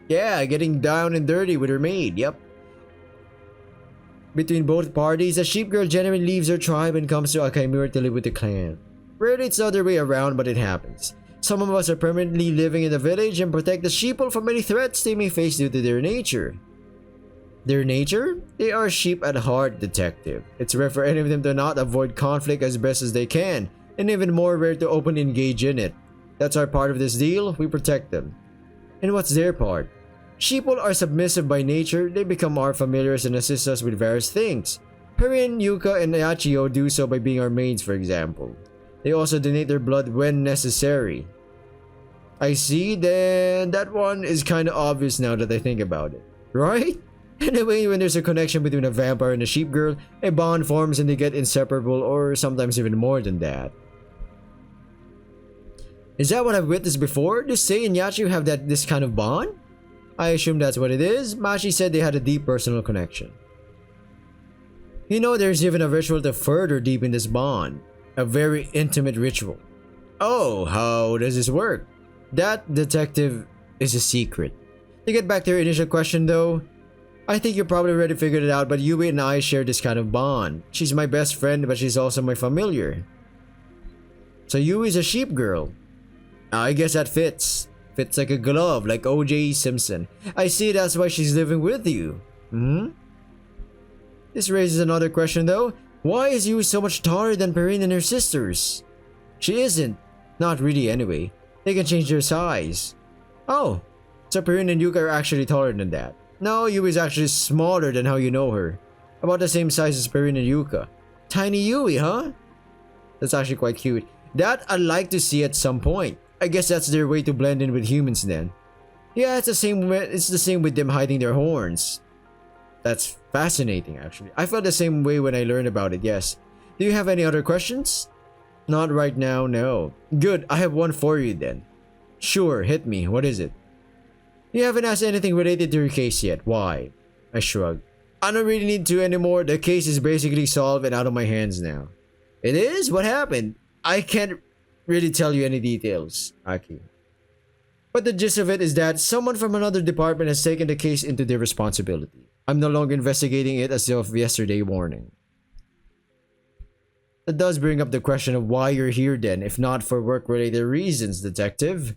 getting down and dirty with her maid. Yep. between both parties. A sheep girl generally leaves her tribe and comes to a chimera to live with the clan. Rarely it's the other way around, but it happens. Some of us are permanently living in the village and protect the sheeple from any threats they may face due to their nature. Their nature? They are sheep at heart, detective. It's rare for any of them to not avoid conflict as best as they can, and even more rare to openly engage in it. That's our part of this deal, we protect them. And what's their part? Sheeple are submissive by nature. They become our familiars and assist us with various things. Perrin, Yuka, and Yachio do so by being our maids, for example. They also donate their blood when necessary. I see, then that one is kinda obvious now that I think about it. Right? Anyway, when there's a connection between a vampire and a sheep girl, a bond forms and they get inseparable, or sometimes even more than that. Is that what I've witnessed before? Do Sei and Yachio have this kind of bond? I assume that's what it is. Machi said they had a deep personal connection. You know, there's even a ritual to further deepen this bond. A very intimate ritual. Oh, how does this work? That, detective, is a secret. To get back to your initial question though, I think you probably already figured it out, but Yui and I share this kind of bond. She's my best friend, but she's also my familiar. So Yui's a sheep girl. I guess that fits. Fits like a glove, like O.J. Simpson. I see, that's why she's living with you. This raises another question though. Why is Yui so much taller than Perrine and her sisters? She isn't. Not really anyway. They can change their size. Oh, so Perrine and Yuka are actually taller than that. No, Yui is actually smaller than how you know her. About the same size as Perrine and Yuka. Tiny Yui, huh? That's actually quite cute. That I'd like to see at some point. I guess that's their way to blend in with humans then. Yeah, it's the same with them hiding their horns. That's fascinating actually. I felt the same way when I learned about it, yes. Do you have any other questions? Not right now, no. Good, I have one for you then. Sure, hit me. What is it? You haven't asked anything related to your case yet. Why? I shrugged. I don't really need to anymore. The case is basically solved and out of my hands now. It is? What happened? I can't really tell you any details, Aki. But the gist of it is that someone from another department has taken the case into their responsibility. I'm no longer investigating it as of yesterday morning. That does bring up the question of why you're here then, if not for work-related reasons, detective.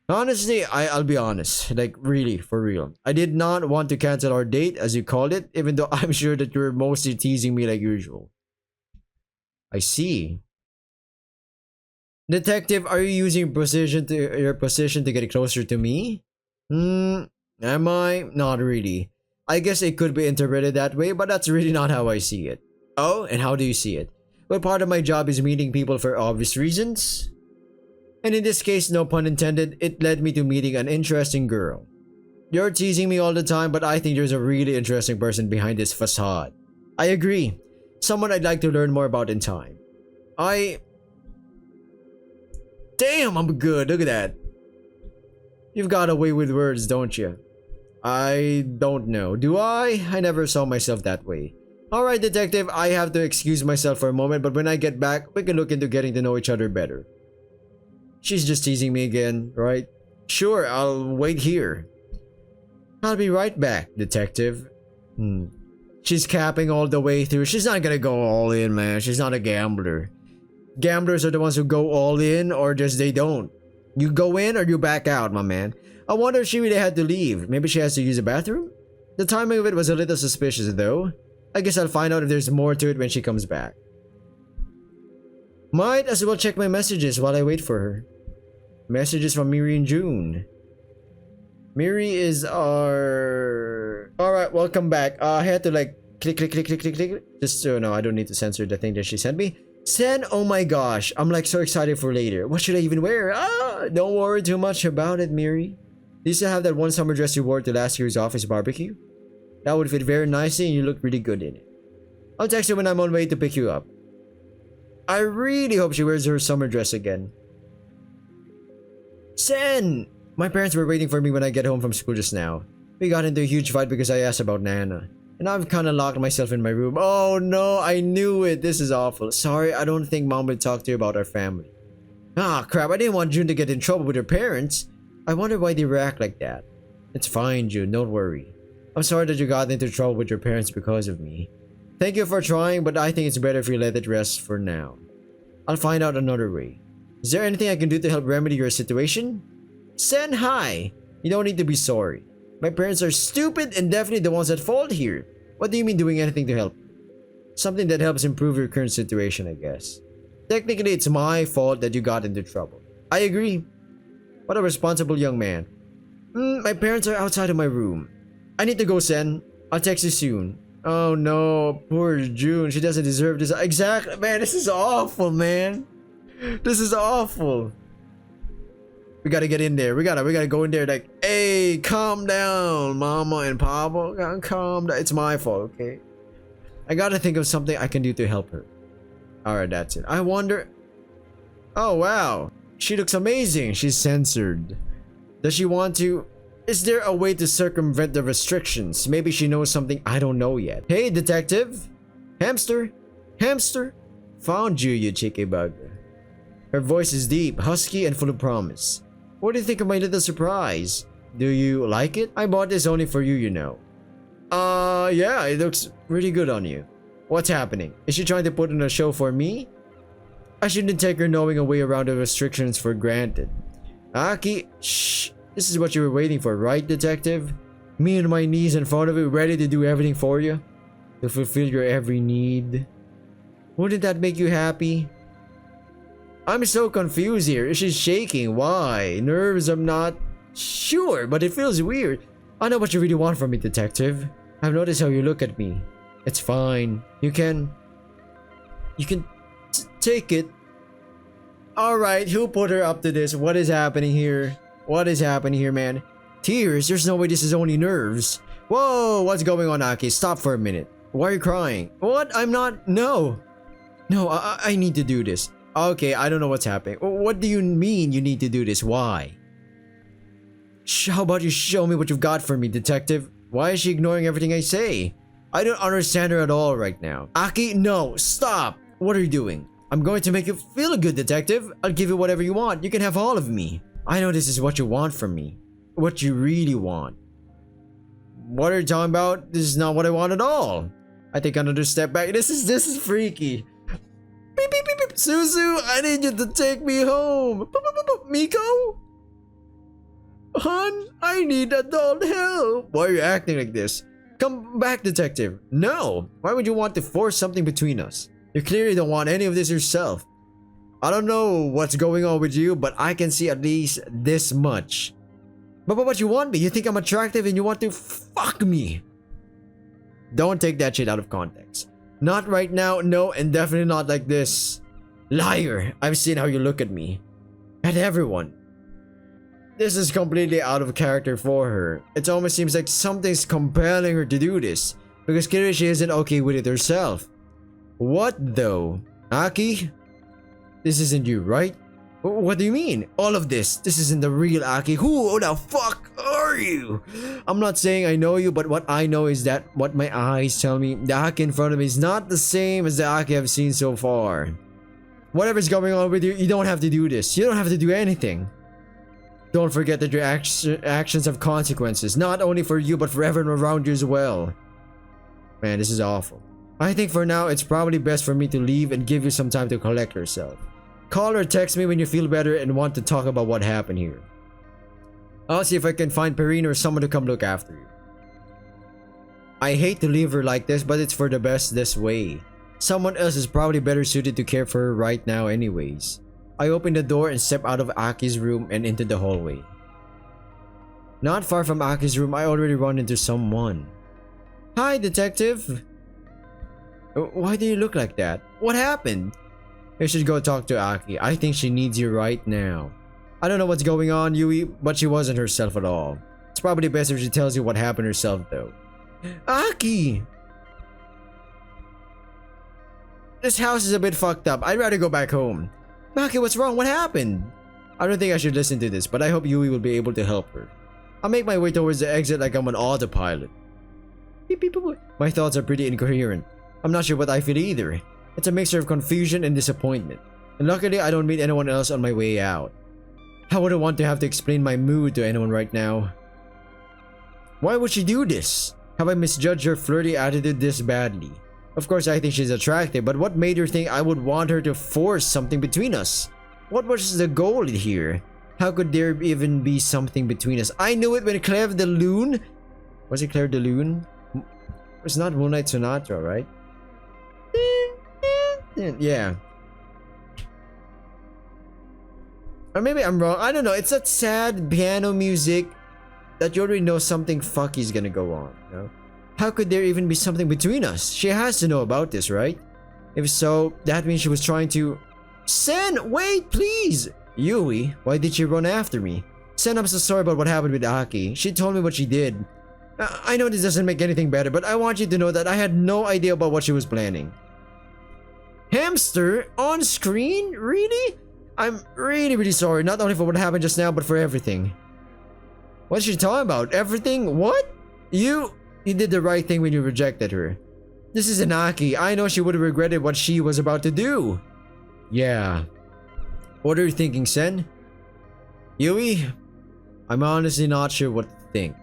Honestly, I'll be honest, like really, for real. I did not want to cancel our date, as you called it, even though I'm sure that you're mostly teasing me like usual. I see. Detective, are you using your position to get closer to me? Am I? Not really. I guess it could be interpreted that way, but that's really not how I see it. Oh, and how do you see it? Well, part of my job is meeting people for obvious reasons. And in this case, no pun intended, it led me to meeting an interesting girl. You're teasing me all the time, but I think there's a really interesting person behind this facade. I agree. Someone I'd like to learn more about in time. Damn, I'm good. Look at that. You've got a way with words, don't you? I don't know. Do I? I never saw myself that way. Alright, detective, I have to excuse myself for a moment, but when I get back, we can look into getting to know each other better. She's just teasing me again, right? Sure, I'll wait here. I'll be right back, detective. She's capping all the way through. She's not gonna go all in, man. She's not a gambler. Gamblers are the ones who go all in, or just they don't. You go in or you back out, my man. I wonder if she really had to leave. Maybe she has to use a bathroom? The timing of it was a little suspicious though. I guess I'll find out if there's more to it when she comes back. Might as well check my messages while I wait for her. Messages from Miri and June. Miri is our... Alright, welcome back. I had to like click. Just so no, I don't need to censor the thing that she sent me. Sen, oh my gosh. I'm like so excited for later. What should I even wear? Don't worry too much about it, Miri. Do you still have that one summer dress you wore to last year's office barbecue? That would fit very nicely and you look really good in it. I'll text you when I'm on way to pick you up. I really hope she wears her summer dress again. Sen! My parents were waiting for me when I get home from school just now. We got into a huge fight because I asked about Nana. And I've kinda locked myself in my room. Oh no, I knew it. This is awful. Sorry, I don't think Mom would talk to you about our family. Ah, crap. I didn't want June to get in trouble with her parents. I wonder why they react like that. It's fine, June. Don't worry. I'm sorry that you got into trouble with your parents because of me. Thank you for trying, but I think it's better if you let it rest for now. I'll find out another way. Is there anything I can do to help remedy your situation? Sen, hi! You don't need to be sorry. My parents are stupid and definitely the ones at fault here. What do you mean doing anything to help? Something that helps improve your current situation, I guess. Technically, it's my fault that you got into trouble. I agree. What a responsible young man. My parents are outside of my room. I need to go, Sen. I'll text you soon. Oh no, poor June. She doesn't deserve this. Exactly, man. This is awful, man. This is awful. We gotta get in there. We gotta go in there like, hey, calm down, Mama and Papa. Calm down. It's my fault, okay? I gotta think of something I can do to help her. Alright, that's it. I wonder... Oh, wow. She looks amazing. She's censored. Does she want to... Is there a way to circumvent the restrictions? Maybe she knows something I don't know yet. Hey, detective. Hamster. Hamster. Found you, you cheeky bug. Her voice is deep, husky, and full of promise. What do you think of my little surprise? Do you like it? I bought this only for you, you know. Yeah, it looks really good on you. What's happening? Is she trying to put on a show for me? I shouldn't take her knowing a way around the restrictions for granted. Aki, shh. This is what you were waiting for, right, detective? Me on my knees in front of you, ready to do everything for you? To fulfill your every need? Wouldn't that make you happy? I'm so confused here. She's shaking. Why? Nerves, I'm not sure, but it feels weird. I know what you really want from me, detective. I've noticed how you look at me. It's fine. You can take it. Alright, who put her up to this? What is happening here? What is happening here, man? Tears? There's no way this is only nerves. Whoa, what's going on, Aki? Stop for a minute. Why are you crying? What? I'm not... No. No, I need to do this. Okay, I don't know what's happening. What do you mean you need to do this? Why? How about you show me what you've got for me, detective? Why is she ignoring everything I say? I don't understand her at all right now. Aki, no, stop. What are you doing? I'm going to make you feel good, detective. I'll give you whatever you want. You can have all of me. I know this is what you want from me. What you really want. What are you talking about? This is not what I want at all. I take another step back. This is freaky. Beep, beep, beep, beep. Suzu, I need you to take me home. Boop, boop, boop, boop. Miko? Hun, I need adult help. Why are you acting like this? Come back, detective. No. Why would you want to force something between us? You clearly don't want any of this yourself. I don't know what's going on with you, but I can see at least this much. But you want me? You think I'm attractive and you want to fuck me? Don't take that shit out of context. Not right now, no, and definitely not like this. Liar! I've seen how you look at me. At everyone. This is completely out of character for her. It almost seems like something's compelling her to do this. Because clearly she isn't okay with it herself. What though? Aki? This isn't you, right? What do you mean? All of this? This isn't the real Aki. Who the fuck are you? I'm not saying I know you, but what I know is that what my eyes tell me, the Aki in front of me is not the same as the Aki I've seen so far. Whatever's going on with you, you don't have to do this. You don't have to do anything. Don't forget that your actions have consequences, not only for you, but for everyone around you as well. Man, this is awful. I think for now, it's probably best for me to leave and give you some time to collect yourself. Call or text me when you feel better and want to talk about what happened here. I'll see if I can find Perrine or someone to come look after you. I hate to leave her like this, but it's for the best this way. Someone else is probably better suited to care for her right now anyways. I open the door and step out of Aki's room and into the hallway. Not far from Aki's room, I already run into someone. Hi, detective. Why do you look like that? What happened? You should go talk to Aki. I think she needs you right now. I don't know what's going on, Yui, but she wasn't herself at all. It's probably best if she tells you what happened herself, though. Aki! This house is a bit fucked up. I'd rather go back home. Aki, what's wrong? What happened? I don't think I should listen to this, but I hope Yui will be able to help her. I'll make my way towards the exit like I'm on autopilot. Beep, beep, beep, beep. My thoughts are pretty incoherent. I'm not sure what I feel either. It's a mixture of confusion and disappointment. And luckily, I don't meet anyone else on my way out. I wouldn't want to have to explain my mood to anyone right now. Why would she do this? Have I misjudged her flirty attitude this badly? Of course, I think she's attractive, but what made her think I would want her to force something between us? What was the goal here? How could there even be something between us? I knew it when Claire de Lune... Was it Claire de Lune? It's not Moonlight Sonata, right? Yeah. Or maybe I'm wrong. I don't know. It's that sad piano music that you already know something fucky is gonna go on, you know? How could there even be something between us? She has to know about this, right? If so, that means she was trying to... Sen, wait, please! Yui, why did she run after me? Sen, I'm so sorry about what happened with Aki. She told me what she did. I know this doesn't make anything better, but I want you to know that I had no idea about what she was planning. Hamster? On screen? Really? I'm really sorry, not only for what happened just now, but for everything. What's she talking about? Everything? What? You did the right thing when you rejected her. This is Anaki. I know she would have regretted what she was about to do. Yeah. What are you thinking, Sen? Yui? I'm honestly not sure what to think.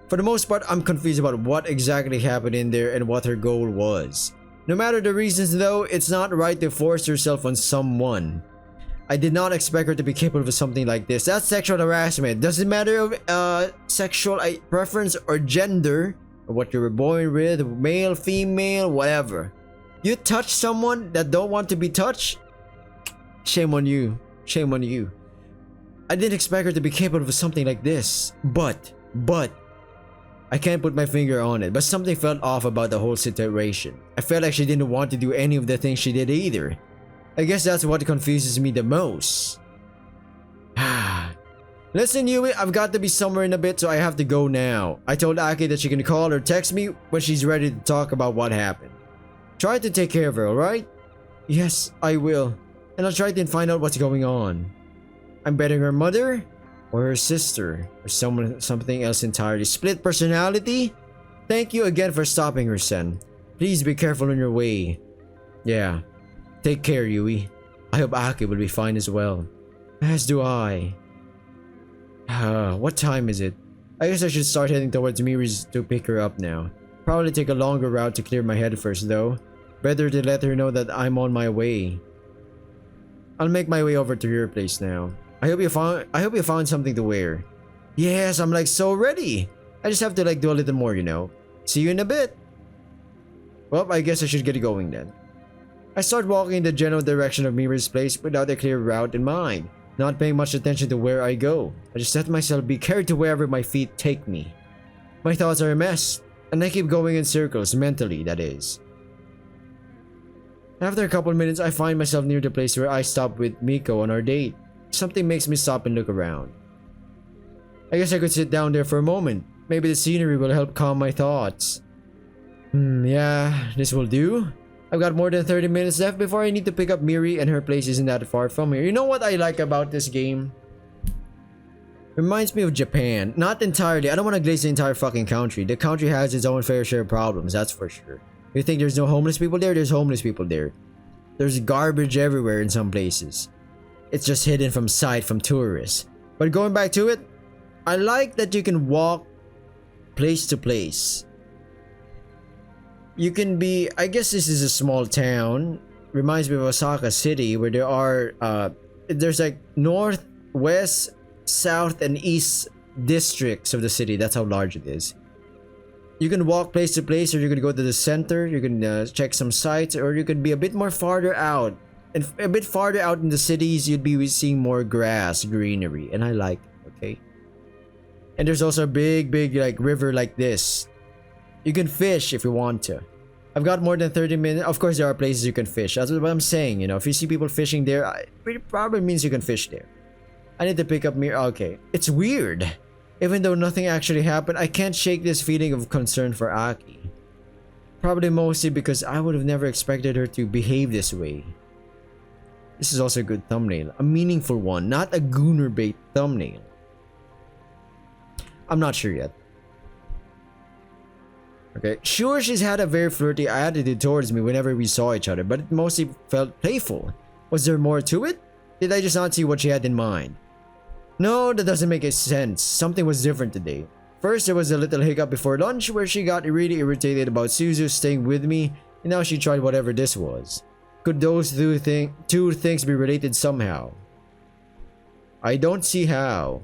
For the most part, I'm confused about what exactly happened in there and what her goal was. No matter the reasons though, it's not right to force yourself on someone. I did not expect her to be capable of something like this. That's sexual harassment. Doesn't matter of sexual preference or gender, or what you were born with, male, female, whatever. You touch someone that don't want to be touched? Shame on you. Shame on you. I didn't expect her to be capable of something like this. But, I can't put my finger on it, but something felt off about the whole situation. I felt like she didn't want to do any of the things she did either. I guess that's what confuses me the most. Listen, Yui, I've got to be somewhere in a bit, so I have to go now. I told Aki that she can call or text me when she's ready to talk about what happened. Try to take care of her, alright? Yes, I will. And I'll try to find out what's going on. I'm betting her mother, or her sister, or something else entirely. Split personality? Thank you again for stopping her, Sen. Please be careful on your way. Yeah. Take care, Yui. I hope Aki will be fine as well. As do I. What time is it? I guess I should start heading towards Miri's to pick her up now. Probably take a longer route to clear my head first though. Better to let her know that I'm on my way. I'll make my way over to your place now. I hope you found something to wear. Yes, I'm like so ready. I just have to like do a little more, you know. See you in a bit. Well, I guess I should get going then. I start walking in the general direction of Miri's place without a clear route in mind, not paying much attention to where I go. I just let myself be carried to wherever my feet take me. My thoughts are a mess, and I keep going in circles, mentally, that is. After a couple minutes, I find myself near the place where I stopped with Miko on our date. Something makes me stop and look around. I guess I could sit down there for a moment. Maybe the scenery will help calm my thoughts. Yeah, this will do. I've got more than 30 minutes left before I need to pick up Miri, and her place isn't that far from here. You know what I like about this game? Reminds me of Japan. Not entirely. I don't want to glaze the entire fucking country. The country has its own fair share of problems, that's for sure. You think there's no homeless people there? There's homeless people there. There's garbage everywhere in some places. It's just hidden from sight from tourists. But going back to it, I like that you can walk place to place. You can be, I guess this is a small town. Reminds me of Osaka City, where there are, there's like north, west, south, and east districts of the city. That's how large it is. You can walk place to place, or you can go to the center. You can check some sites, or you can be a bit more farther out. And a bit farther out in the cities, you'd be seeing more grass, greenery, and I like it, okay? And there's also a big like river like this. You can fish if you want to. I've got more than 30 minutes. Of course, there are places you can fish. That's what I'm saying, you know. If you see people fishing there, it probably means you can fish there. I need to pick up Mir. Okay. It's weird. Even though nothing actually happened, I can't shake this feeling of concern for Aki. Probably mostly because I would have never expected her to behave this way. This is also a good thumbnail. A meaningful one, not a gooner bait thumbnail. I'm not sure yet. Okay, sure, she's had a very flirty attitude towards me whenever we saw each other, but it mostly felt playful. Was there more to it? Did I just not see what she had in mind? No, that doesn't make sense. Something was different today. First, there was a little hiccup before lunch where she got really irritated about Suzu staying with me and now she tried whatever this was. Could those two things be related somehow? I don't see how.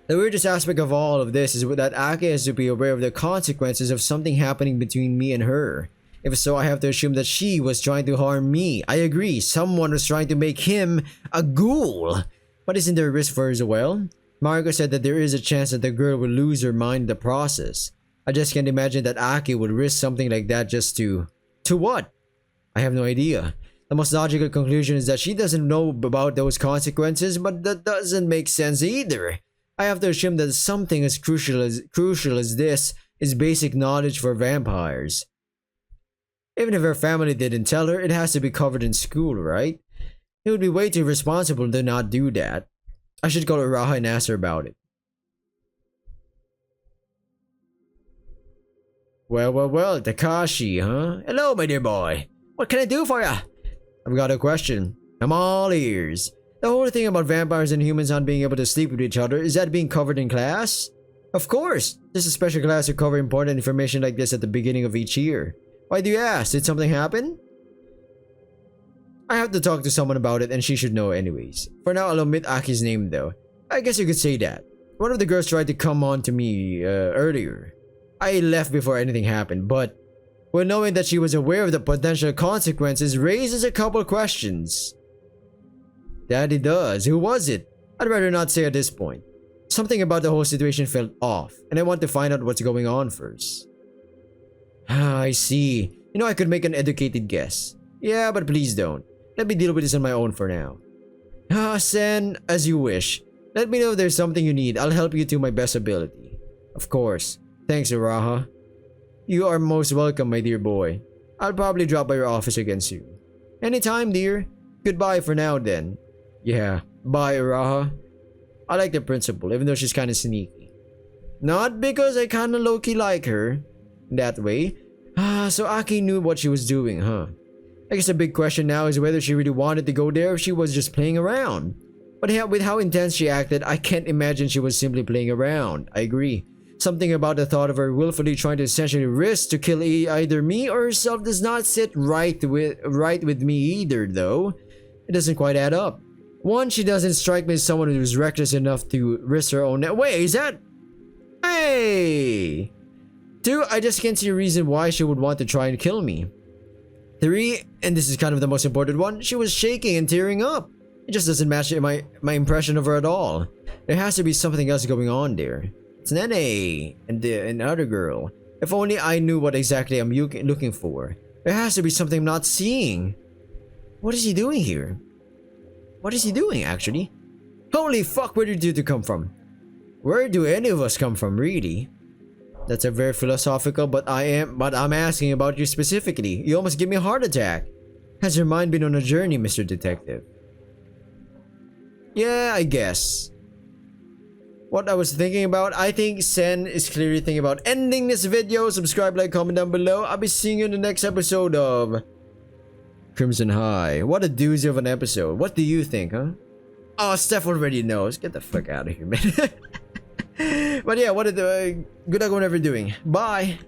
The weirdest aspect of all of this is that Aki has to be aware of the consequences of something happening between me and her. If so, I have to assume that she was trying to harm me. I agree, someone was trying to make him a ghoul. But isn't there a risk for her as well? Mariko said that there is a chance that the girl will lose her mind in the process. I just can't imagine that Aki would risk something like that just to... To what? I have no idea. The most logical conclusion is that she doesn't know about those consequences, but that doesn't make sense either. I have to assume that something as crucial as this is basic knowledge for vampires. Even if her family didn't tell her, it has to be covered in school, right? It would be way too irresponsible to not do that. I should call Uraha and ask her about it. Well, Takashi, huh? Hello, my dear boy. What can I do for ya? I've got a question. I'm all ears. The whole thing about vampires and humans not being able to sleep with each other, is that being covered in class? Of course. There's a special class to cover important information like this at the beginning of each year. Why do you ask? Did something happen? I have to talk to someone about it and she should know anyways. For now, I'll omit Aki's name though. I guess you could say that. One of the girls tried to come on to me earlier. I left before anything happened, but well, knowing that she was aware of the potential consequences raises a couple questions. That it does. Who was it? I'd rather not say at this point. Something about the whole situation felt off, and I want to find out what's going on first. Ah, I see. You know, I could make an educated guess. Yeah, but please don't. Let me deal with this on my own for now. Ah, Sen, as you wish. Let me know if there's something you need. I'll help you to my best ability. Of course. Thanks, Uraha. You are most welcome, my dear boy. I'll probably drop by your office again soon. Anytime, dear. Goodbye for now, then. Yeah, bye, Uraha. I like the principal, even though she's kinda sneaky. Not because I kinda low-key like her. That way. Ah, so Aki knew what she was doing, huh? I guess the big question now is whether she really wanted to go there or if she was just playing around. But with how intense she acted, I can't imagine she was simply playing around. I agree. Something about the thought of her willfully trying to essentially risk to kill either me or herself does not sit right with me either, though. It doesn't quite add up. One, she doesn't strike me as someone who's reckless enough to risk her own... Wait, is that... Hey! Two, I just can't see a reason why she would want to try and kill me. Three, and this is kind of the most important one, she was shaking and tearing up. It just doesn't match my impression of her at all. There has to be something else going on there. It's Nene and the other girl. If only I knew what exactly I'm looking for. There has to be something I'm not seeing. What is he doing here? What is he doing, actually? Holy fuck, where did you two come from? Where do any of us come from, really? That's a very philosophical, but I'm asking about you specifically. You almost give me a heart attack. Has your mind been on a journey, Mr. Detective? Yeah, I guess. What I was thinking about, I think Sen is clearly thinking about ending this video. Subscribe, like, comment down below. I'll be seeing you in the next episode of Crimson High. What a doozy of an episode. What do you think, huh? Oh, Steph already knows. Get the fuck out of here, man. But yeah, good luck whatever you're doing. Bye.